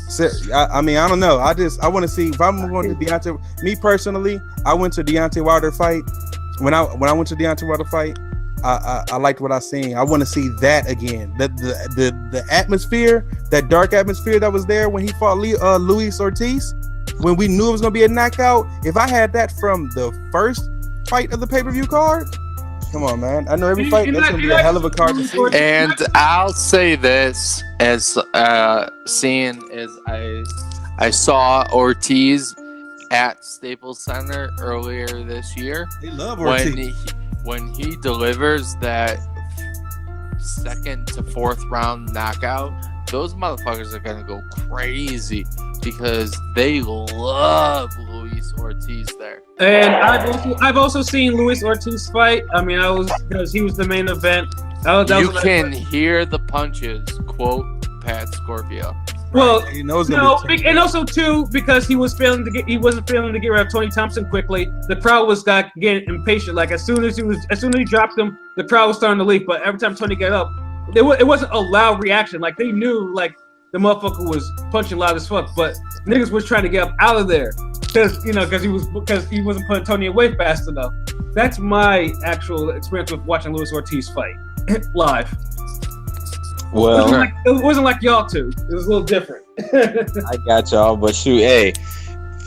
So, I mean, I don't know. I want to see if I'm going to Deontay. Me personally, I went to Deontay Wilder fight. When I went to Deontay Wilder fight, I liked what I seen. I want to see that again. The atmosphere, that dark atmosphere that was there when he fought Luis Ortiz, when we knew it was going to be a knockout. If I had that from the first fight of the pay-per-view card, Come on, man. I know every fight. That's gonna be a hell of a card to see. And I'll say this as seeing as I saw Ortiz at Staples Center earlier this year. They love Ortiz. When he delivers that second to fourth round knockout, those motherfuckers are gonna go crazy because they love Luis Ortiz there. And I've also seen Luis Ortiz fight. I mean, because he was the main event. You can hear the punches. Quote Pat Scorpio. Well, he knows and also too because he wasn't failing to get rid of Tony Thompson quickly. The crowd was getting impatient. Like as soon as he dropped him, the crowd was starting to leave. But every time Tony got up, it wasn't a loud reaction. Like they knew like the motherfucker was punching loud as fuck. But niggas was trying to get up out of there because he wasn't putting Tony away fast enough. That's my actual experience with watching Luis Ortiz fight live. Well, it wasn't like y'all two. It was a little different. I got y'all, but shoot, hey,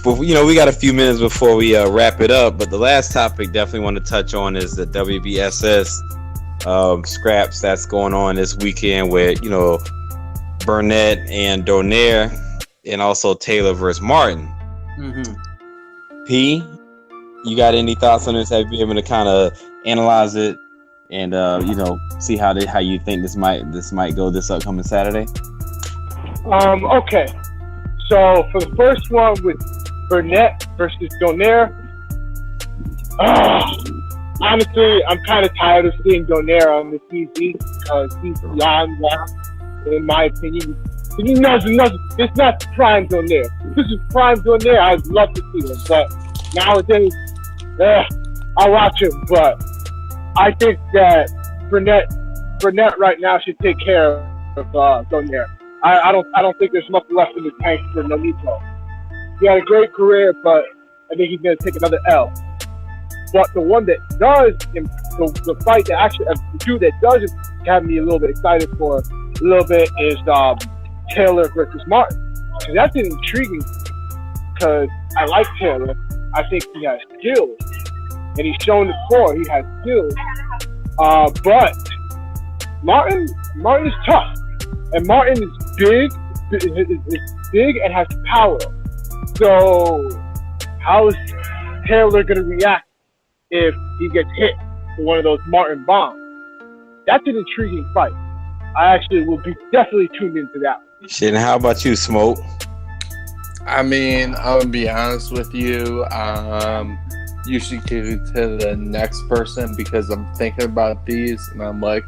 we got a few minutes before we wrap it up. But the last topic definitely want to touch on is the WBSS scraps that's going on this weekend with Burnett and Donaire, and also Taylor versus Martin. Mm-hmm. P, you got any thoughts on this? Have you been able to kind of analyze it? And see how you think this might go this upcoming Saturday. Okay. So for the first one with Burnett versus Donaire, honestly, I'm kind of tired of seeing Donaire on the TV because he's beyond that, in my opinion. It's not prime Donaire. If this is prime Donaire, I'd love to see him, but nowadays, I'll watch him, but I think that Burnett right now should take care of Donaire. I don't think there's much left in the tank for Nonito. He had a great career, but I think he's going to take another L. But the one that does, the fight that actually, the dude that does have me a little bit excited for a little bit is Taylor versus Martin. Because that's intriguing because I like Taylor. I think he has skills. And he's shown it before. He has skills. But Martin is tough. And Martin is big. Is big and has power. So how is Taylor going to react if he gets hit with one of those Martin bombs? That's an intriguing fight. I actually will be definitely tuned into that. Shit, and how about you, Smoke? I mean, I'm gonna be honest with you. You should give it to the next person because I'm thinking about these and I'm like,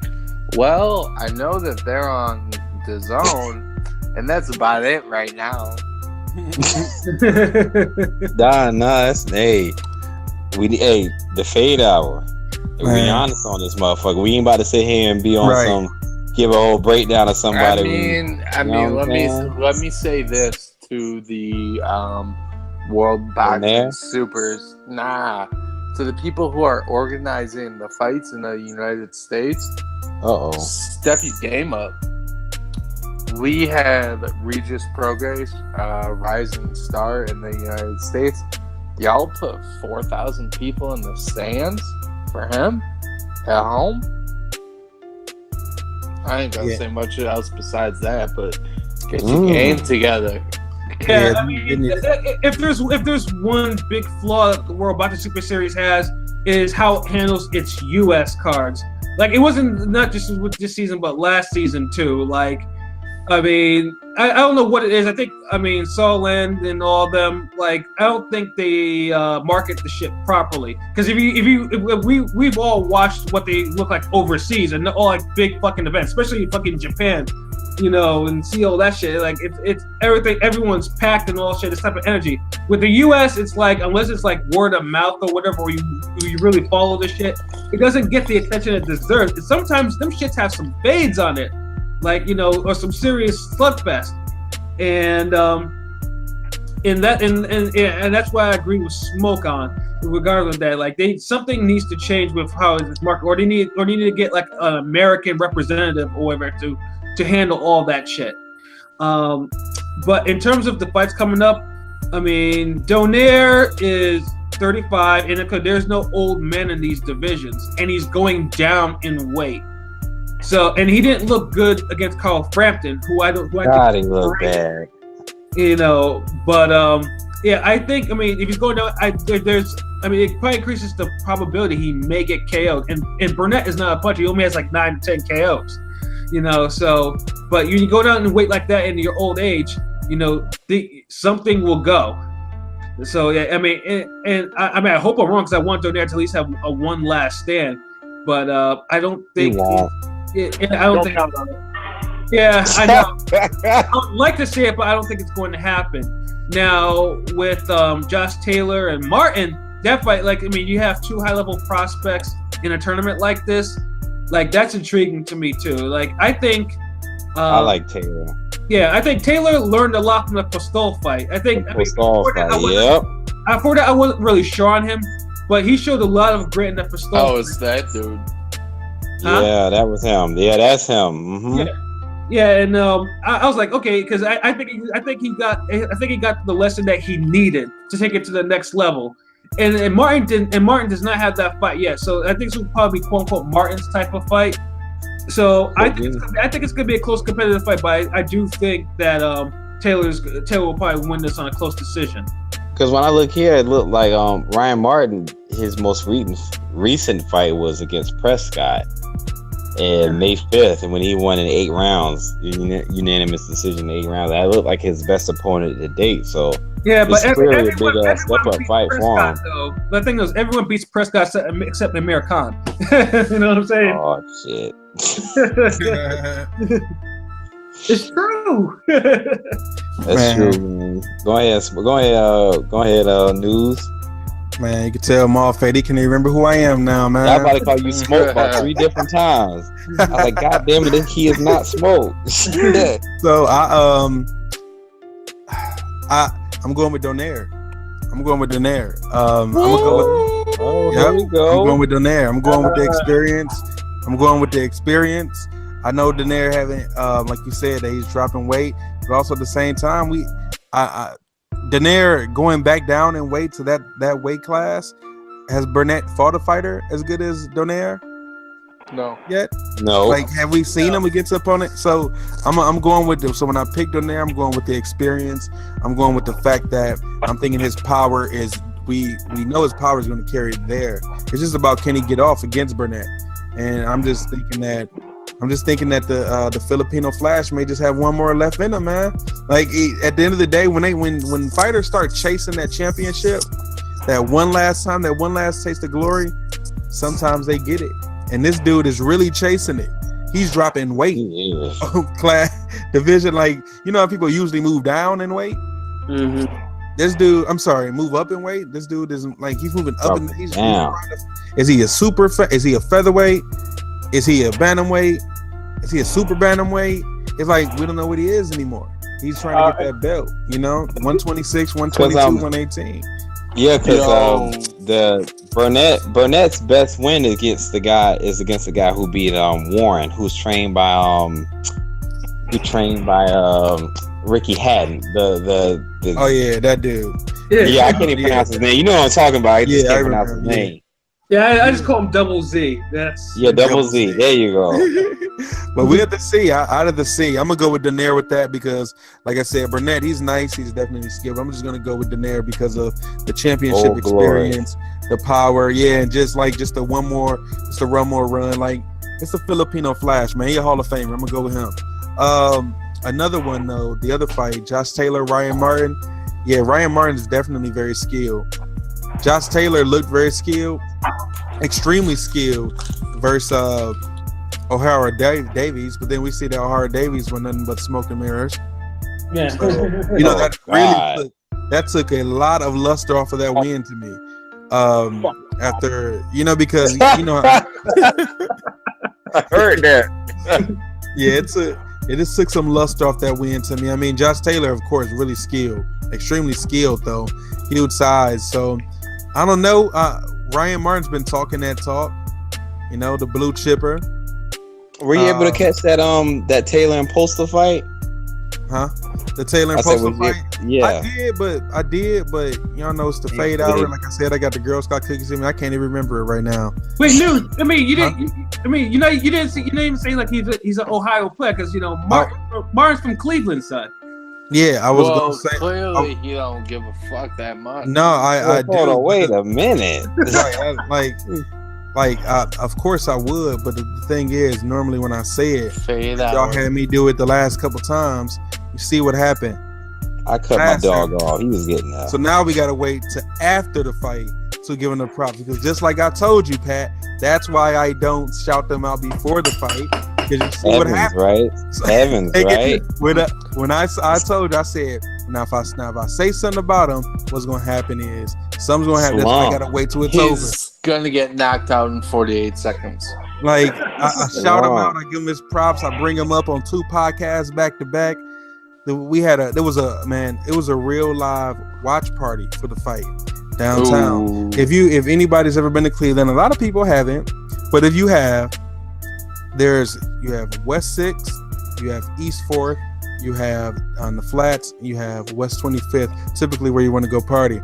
well, I know that they're on the zone, and that's about it right now. The fade hour. Man. We honest on this motherfucker. We ain't about to sit here and be on give a whole breakdown of somebody. Let me say this to the World Boxing Supers. To the people who are organizing the fights in the United States. Step your game up. We had Regis Prograis, rising star in the United States. Y'all put 4,000 people in the stands for him at home. I ain't gonna say much else besides that, but get your game together. Yeah, I mean, if there's one big flaw that the World Boxing Super Series has is how it handles its U.S. cards. Like it wasn't not just with this season, but last season too. Like, I mean, I don't know what it is. Solend and all of them. Like, I don't think they market the shit properly. Because if we've all watched what they look like overseas and all like big fucking events, especially fucking Japan. And see all that shit. Like it's everything. Everyone's packed and all shit. This type of energy. With the U.S., it's like unless it's like word of mouth or whatever, or you really follow the shit, it doesn't get the attention it deserves. And sometimes them shits have some fades on it, like or some serious slugfest. And that's why I agree with Smoke on regardless of that. Like something needs to change with how it's market, or they need to get like an American representative or whatever to handle all that shit. But in terms of the fights coming up, I mean, Donaire is 35, and there's no old men in these divisions, and he's going down in weight. So, and he didn't look good against Carl Frampton, who I God, he looked bad. You know, but yeah, I think, I mean, if he's going down, it probably increases the probability he may get KO'd. And Burnett is not a puncher; he only has like 9 to 10 KOs. You know, so but when you go down and weight like that in your old age, you know, something will go. So yeah, I mean, I hope I'm wrong because I want Donaire to at least have a one last stand, but I don't think. I don't think. Yeah, I know. I would like to say it, but I don't think it's going to happen. Now with Josh Taylor and Martin, that fight, like, I mean, you have 2 high-level prospects in a tournament like this. Like, that's intriguing to me too. Like, I think. I like Taylor. Yeah, I think Taylor learned a lot from the Postol fight. Before that, I wasn't really sure on him, but he showed a lot of grit in the Postol. Oh, it's that dude. Huh? Yeah, that was him. Yeah, that's him. Mm-hmm. Yeah, and I was like, okay, because I think he got the lesson that he needed to take it to the next level. And Martin does not have that fight yet, so I think this will probably be quote unquote Martin's type of fight. So I think it's gonna be a close competitive fight, but I do think that Taylor will probably win this on a close decision. Because when I look here, it looked like Ryan Martin, his most recent fight was against Prescott and May 5th, and when he won in 8 rounds, unanimous decision in 8 rounds. That looked like his best opponent to date. So yeah, but clearly a big step up fight for him. Though. The thing is, everyone beats Prescott except Amir Khan. You know what I'm saying? Oh shit! It's true. That's true, man. Go ahead, Newzz. Man, you can tell Moffat, he can't even remember who I am now, man. I about to call you Smoke about 3 different times. I was like, God damn it, this kid is not Smoke. So I'm going with Donaire. I'm going with Donaire. I'm going with Donaire. I'm going with the experience. I know Donaire having, like you said, that he's dropping weight, but also at the same time, Donaire going back down in weight to that weight class. Has Burnett fought a fighter as good as Donaire? No. Yet? No. Like, have we seen him against opponent? So I'm going with so when I pick Donaire, I'm going with the experience. I'm going with the fact that I'm thinking his power is we know his power is going to carry it there. It's just about can he get off against Burnett, and I'm just thinking that the Filipino Flash may just have one more left in him, man. Like at the end of the day, when fighters start chasing that championship, that one last taste of glory, sometimes they get it. And this dude is really chasing it. He's dropping weight. Class division, like, you know how people usually move down in weight? Mm-hmm. This dude, move up in weight. This dude isn't, like, he's moving up in he's is he a is he a featherweight? Is he a bantamweight? Is he a super bantamweight? It's like we don't know what he is anymore. He's trying to get that belt, 126, 122, 118. Yeah, because the Burnett's best win against the guy who beat Warren, who's trained by Ricky Hatton. Oh yeah, that dude. Yeah, I can't even pronounce his name. You know what I'm talking about? I just can't pronounce his name. Yeah, I just call him Double Z. Double Z. There you go. But we have to see. Out of the C, I'm gonna go with Donaire with that because, like I said, Burnett, he's nice. He's definitely skilled. I'm just gonna go with Donaire because of the championship experience, the power, and just a one more run. Like, it's a Filipino Flash, man. He's a Hall of Famer. I'm gonna go with him. Another one though, the other fight, Josh Taylor, Ryan Martin. Yeah, Ryan Martin is definitely very skilled. Josh Taylor looked very skilled, extremely skilled versus O'Hara Davies, but then we see that O'Hara Davies were nothing but smoke and mirrors. Yeah, so, that took a lot of luster off of that win to me. After because I heard that. Yeah, it just took some luster off that win to me. I mean, Josh Taylor, of course, really skilled, extremely skilled though, huge size. So I don't know. Ryan Martin's been talking that talk, the blue chipper. Were you able to catch that Taylor and Postal fight? Huh? The Taylor and I said, Postal was fight. it? Yeah. I did, but y'all know it's the fade hour. Like I said, I got the Girl Scout cookies in me. I can't even remember it right now. Wait, Newzz. I mean, you didn't. You didn't even say like he's an Ohio player because Martin's from Cleveland, son. Yeah, I was gonna say. Clearly, he don't give a fuck that much. No, I do. Hold on, wait a minute. Of course I would, but the thing is, normally when I say it, Fade y'all out. had me do it the last couple times. You see what happened. I cut my dog off. He was getting out. So now we gotta wait to after the fight to give him the props, because just like I told you, Pat, that's why I don't shout them out before the fight. Because you see what happened, right? Evans, right? When I told you, I said, now if I say something about him, what's gonna happen is something's gonna happen. That's why I gotta wait till it's over. He's gonna get knocked out in 48 seconds. Like I shout him out, I give him his props, I bring him up on 2 podcasts back to back. It was a real live watch party for the fight downtown. Ooh. If anybody's ever been to Cleveland, a lot of people haven't, but if you have, you have West 6th, you have East 4th, you have on the flats, you have West 25th, typically where you want to go party.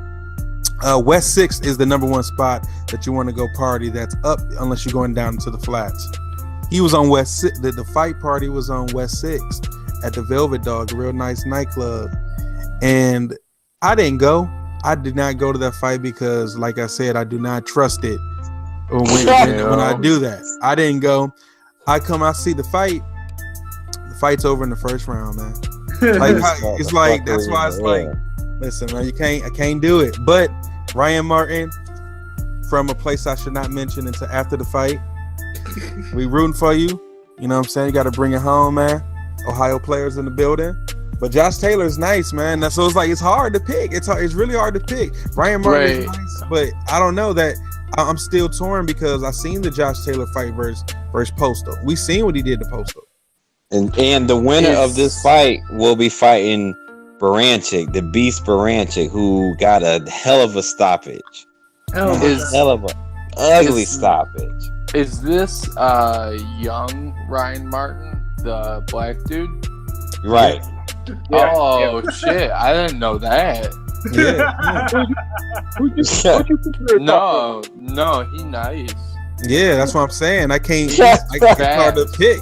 West 6th is the number one spot that you want to go party that's up, unless you're going down to the flats. He was on West 6th, the fight party was on West 6th at the Velvet Dog, a real nice nightclub. And I didn't go. I did not go to that fight because, like I said, I do not trust it when I do that. I didn't go. I see the fight. The fight's over in the first round, man. Like it's like that's why it's like, listen, man, I can't do it. But Ryan Martin, from a place I should not mention until after the fight, we rooting for you. You know what I'm saying? You got to bring it home, man. Ohio players in the building. But Josh Taylor's nice, man. So it's like it's hard to pick. It's really hard to pick. Ryan Martin is nice, but I don't know that. I'm still torn because I seen the Josh Taylor fight versus Postal. We seen what he did to Postal. And the winner of this fight will be fighting Baranchik, the Beast Baranchik, who got a hell of a stoppage. Hell of a ugly stoppage. Is this young Ryan Martin, the black dude? Right. Shit! I didn't know that. What you consider No, he nice. Yeah, that's what I'm saying. I can't. It's hard to pick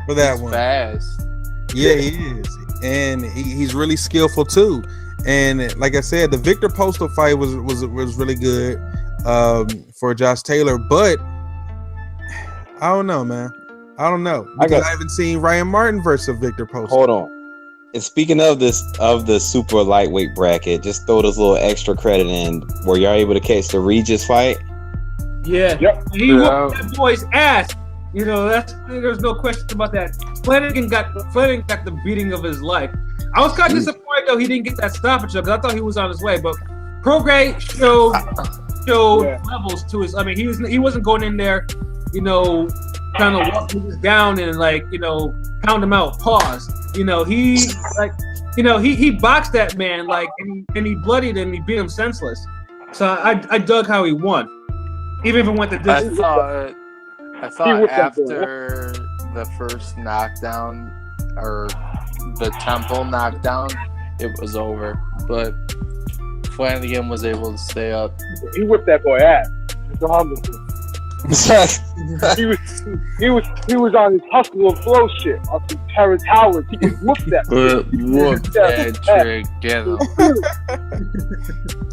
for that one. Fast. Yeah, he is, and he's really skillful too. And like I said, the Victor Postal fight was really good for Josh Taylor, but I don't know, man. I don't know because I haven't seen Ryan Martin versus Victor Postal. Hold on. And speaking of the super lightweight bracket, just throw this little extra credit in. Were y'all able to catch the Regis fight? Yeah. Yep. He whooped that boy's ass. You know, there's no question about that. Flanagan got the beating of his life. I was kind of disappointed though he didn't get that stoppage because I thought he was on his way. But Prograis showed levels to his. I mean, he wasn't going in there, you know, kind of walk niggas down and like, you know, pound him out. Pause. You know, he boxed that man like, and he bloodied him. He beat him senseless. So I dug how he won, even if it went the distance. I thought after the first knockdown or the Temple knockdown, it was over. But Flanagan was able to stay up. He whipped that boy ass. he was on his hustle and flow shit. On some Terrence Howard, he could whoop that. Whoop that trick, get him.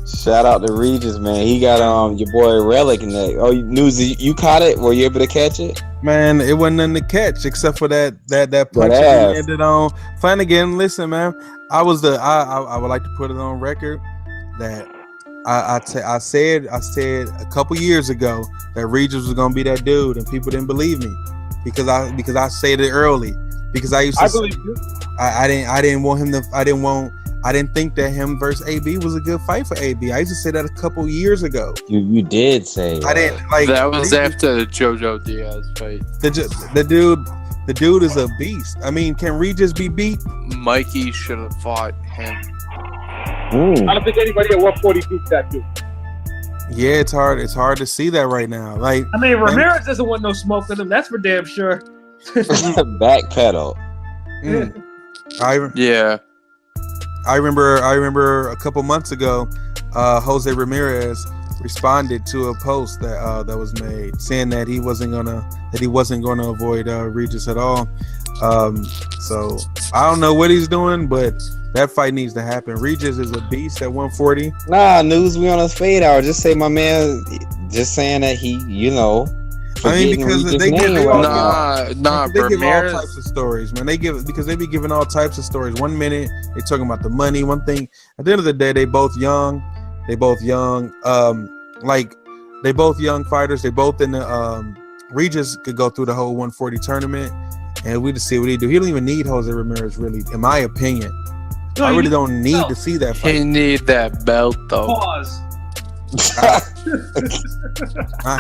Shout out to Regis, man. He got your boy Relic in that. Oh, Newzz, you caught it? Were you able to catch it? Man, it wasn't nothing to catch except for that punch he ended on. Flanagan, listen, man. I would like to put it on record that I said a couple years ago that Regis was gonna be that dude, and people didn't believe me because I said it early. Because I used to. I didn't want him to. I didn't think that him versus AB was a good fight for AB. I used to say that a couple years ago. You did say that. I didn't like. That was after the JoJo Diaz fight. The dude is a beast. I mean, can Regis be beat? Mikey should have fought him. I don't think anybody at 140 beats that dude. Yeah, it's hard. It's hard to see that right now. Like, I mean, Ramirez doesn't want no smoke with him. That's for damn sure. Backpedal. Ivan. Yeah. I remember a couple months ago, Jose Ramirez responded to a post that was made saying that he wasn't gonna avoid Regis at all. So I don't know what he's doing, but that fight needs to happen. Regis is a beast at 140. Nah, Newzz, we on a fade hour. Just say my man. Just saying that he, I mean, because they give all Ramirez. types of stories, man. They be giving all types of stories. 1 minute they talking about the money. One thing. At the end of the day, they both young. They both young. They both young fighters. They both in the. Regis could go through the whole 140 tournament, and we just see what he do. He don't even need Jose Ramirez, really, in my opinion. No, I really don't need to see that fight. He need that belt though. Pause.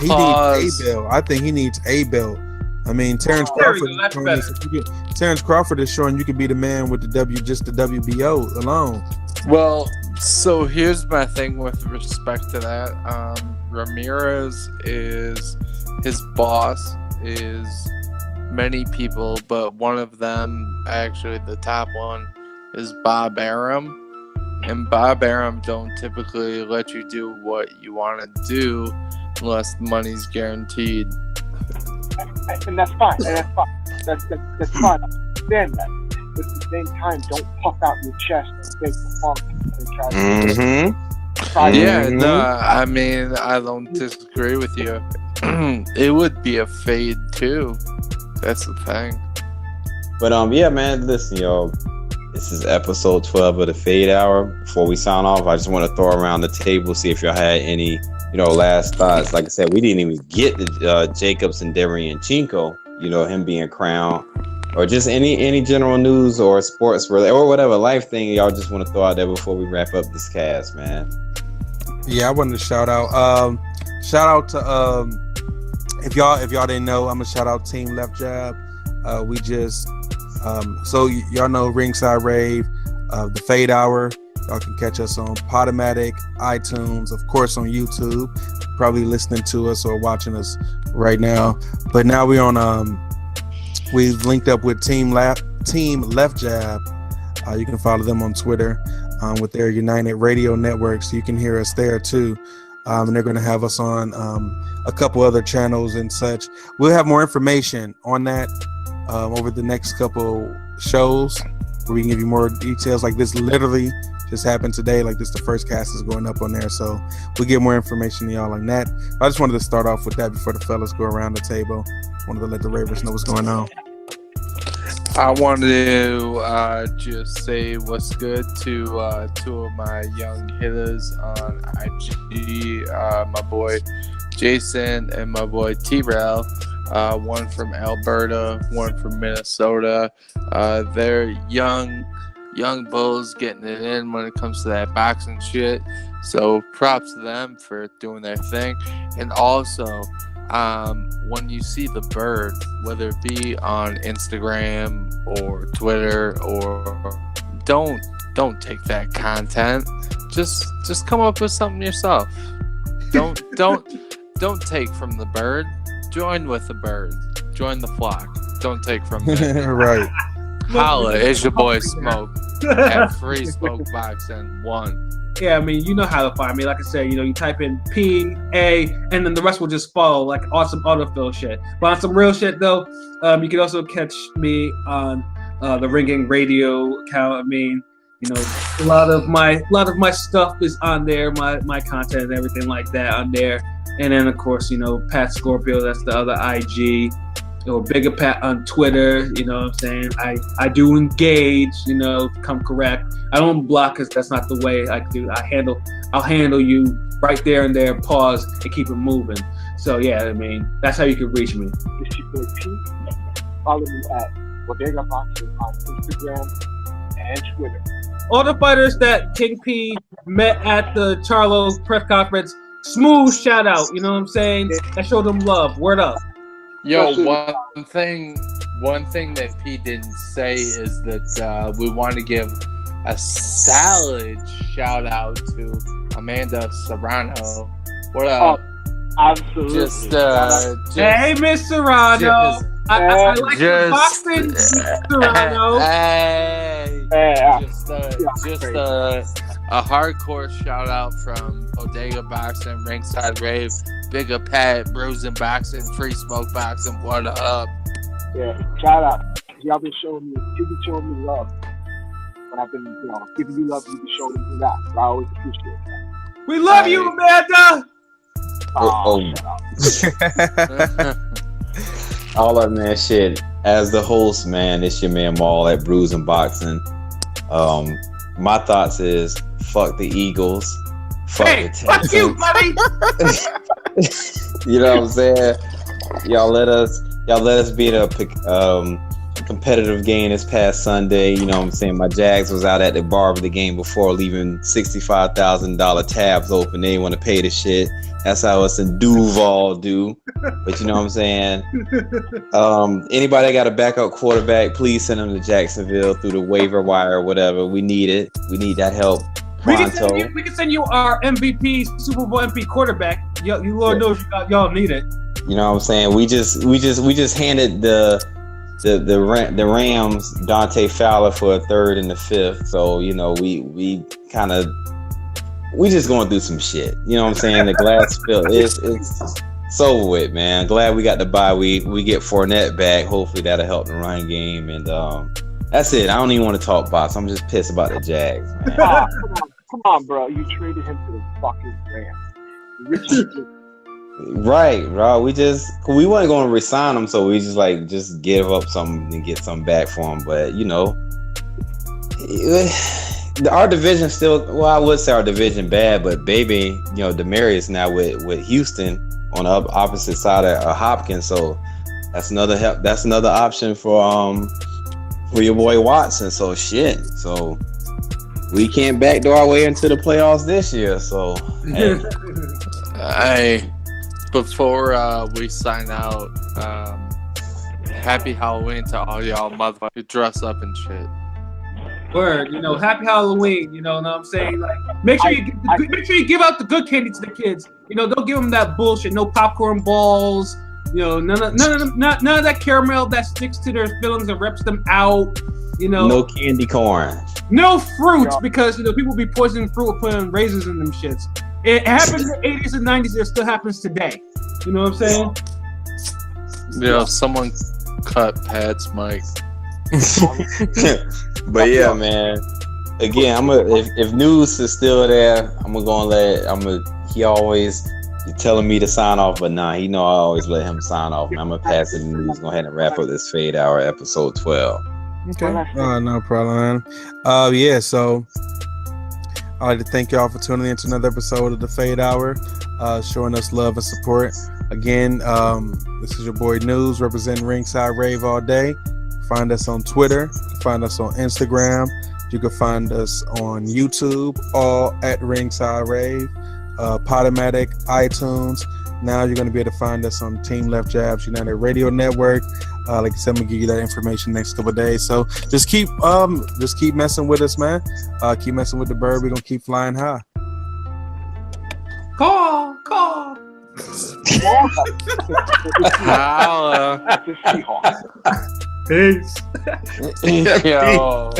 He needs a belt. I think he needs a belt. I mean, Terrence Crawford is showing you can be the man with the WBO alone. Well, so here's my thing with respect to that. Ramirez is his boss is many people, but one of them, actually the top one, is Bob Arum. And Bob Arum don't typically let you do what you want to do unless the money's guaranteed. And that's fine. That's fine. I understand that. But at the same time, don't puff out your chest and fake the funk and try to Yeah, no, I mean, I don't disagree with you. It would be a fade too. That's the thing. But yeah, man, listen, y'all. This is episode 12 of the Fade Hour. Before we sign off, I just want to throw around the table, see if y'all had any, last thoughts. Like I said, we didn't even get to Jacobs and Derevyanchenko, him being crowned, or just any general news or sports related or whatever life thing y'all just want to throw out there before we wrap up this cast, man. Yeah, I wanted to shout out to if y'all didn't know, I'm gonna shout out Team Left Jab. We just so y'all know Ringside Rave, the Fade Hour. Y'all can catch us on Podomatic, iTunes, of course on YouTube. Probably listening to us or watching us right now. But now we're on we've linked up with Team Left Jab. You can follow them on Twitter with their United Radio Network, so you can hear us there too. And they're going to have us on a couple other channels and such. We'll have more information on that over the next couple shows, where we can give you more details. Like this literally just happened today. Like this, the first cast is going up on there, so we'll get more information to y'all on that. I just wanted to start off with that before the fellas go around the table. Wanted to let the Ravers know what's going on. I wanted to just say what's good to two of my young hitters on IG, my boy Jason and my boy T-Rail. One from Alberta, one from Minnesota. They're young bulls getting it in when it comes to that boxing shit. So props to them for doing their thing. And also, when you see the bird, whether it be on Instagram or Twitter, or don't take that content. Just come up with something yourself. Don't take from the bird. Join with the bird. Join the flock. Don't take from them. Right. Holla, it's your boy Smoke at Free Smoke Boxing 1. Yeah, I mean, you know how to find me. Like I said, you type in P-A, and then the rest will just follow, like awesome autofill shit. But on some real shit, though, you can also catch me on the Ringing Radio account. I mean, a lot of my stuff is on there, my content and everything like that on there. And then, of course, Pat Scorpio, that's the other IG. Bigger Pat on Twitter, you know what I'm saying? I do engage, come correct. I don't block because that's not the way I do. I'll handle you right there and there, pause, and keep it moving. So, yeah, I mean, that's how you can reach me. It's your boy P. Follow me at Bodega Boxing on Instagram and Twitter. All the fighters that King P met at the Charlo press conference, smooth shout out, you know what I'm saying? I showed them love. Word up. Yo, one thing that P didn't say is that we want to give a solid shout out to Amanda Serrano. What up? Absolutely. Just hey, Miss Serrano. I like the boxing, Serrano. Hey. A hardcore shout out from Bodega Boxing, Ringside Rave, Big Up Pat, Bruising Boxing, Free Smoke Boxing, what up? Yeah, shout out. Y'all been showing me love. When I've been, giving you love, you've been showing me that. So I always appreciate that. We love you, Amanda. All up, man. Shit. As the host, man, it's your man Maul at Bruising Boxing. My thoughts is fuck the Eagles. Fuck the Texans. Fuck you, buddy. You know what I'm saying? Y'all let us be in a competitive game this past Sunday. You know what I'm saying? My Jags was out at the bar of the game before, leaving $65,000 tabs open. They didn't want to pay the shit. That's how us in Duval do. But you know what I'm saying? Anybody that got a backup quarterback, please send them to Jacksonville through the waiver wire or whatever. We need it. We need that help. We can send you our MVP, Super Bowl MVP quarterback. You Lord knows y'all need it. You know what I'm saying? We just handed the Rams Dante Fowler for a third and the fifth. So we just going through some shit. You know what I'm saying? The glass field it's over with, man. Glad we got the bye. We get Fournette back. Hopefully that'll help the run game. And that's it. I don't even want to talk box. I'm just pissed about the Jags, man. Come on, bro. You traded him to the fucking Rams. Right, bro. We weren't going to resign him, so we just give up something and get something back for him. But our division still. Well, I would say our division bad, but baby, Demarius now with Houston on the opposite side of Hopkins, so that's another help. That's another option for your boy Watson. So shit. So we can't backdoor our way into the playoffs this year. So hey. Before we sign out, happy Halloween to all y'all motherfuckers dress up and shit. Word, happy Halloween. You know what I'm saying? Like, make sure you give out the good candy to the kids. Don't give them that bullshit. No popcorn balls. None of that caramel that sticks to their fillings and reps them out. No candy corn. No fruits because people be poisoning fruit or putting raisins in them shits. It happened in the 80s and 90s. It still happens today. You know what I'm saying? Someone cut Pat's mic. But yeah, man. Again, if Newzz is still there, he always telling me to sign off, but nah, I always let him sign off. And I'm gonna pass it to Newzz. Go ahead and wrap up this Fade Hour episode 12. Okay. No problem, man. So I'd like to thank y'all for tuning in to another episode of the Fade Hour, showing us love and support. Again, this is your boy Newzz representing Ringside Rave all day. Find us on Twitter. Find us on Instagram. You can find us on YouTube, all at Ringside Rave, Podomatic, iTunes. Now you're going to be able to find us on Team Left Jabs United Radio Network. Like I said, I'm gonna give you that information next couple of days. So just keep messing with us, man. Keep messing with the bird. We're gonna keep flying high. Call. Holla. Peace. Yo.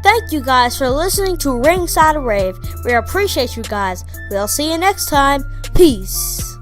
Thank you guys for listening to Ringside Rave. We appreciate you guys. We'll see you next time. Peace.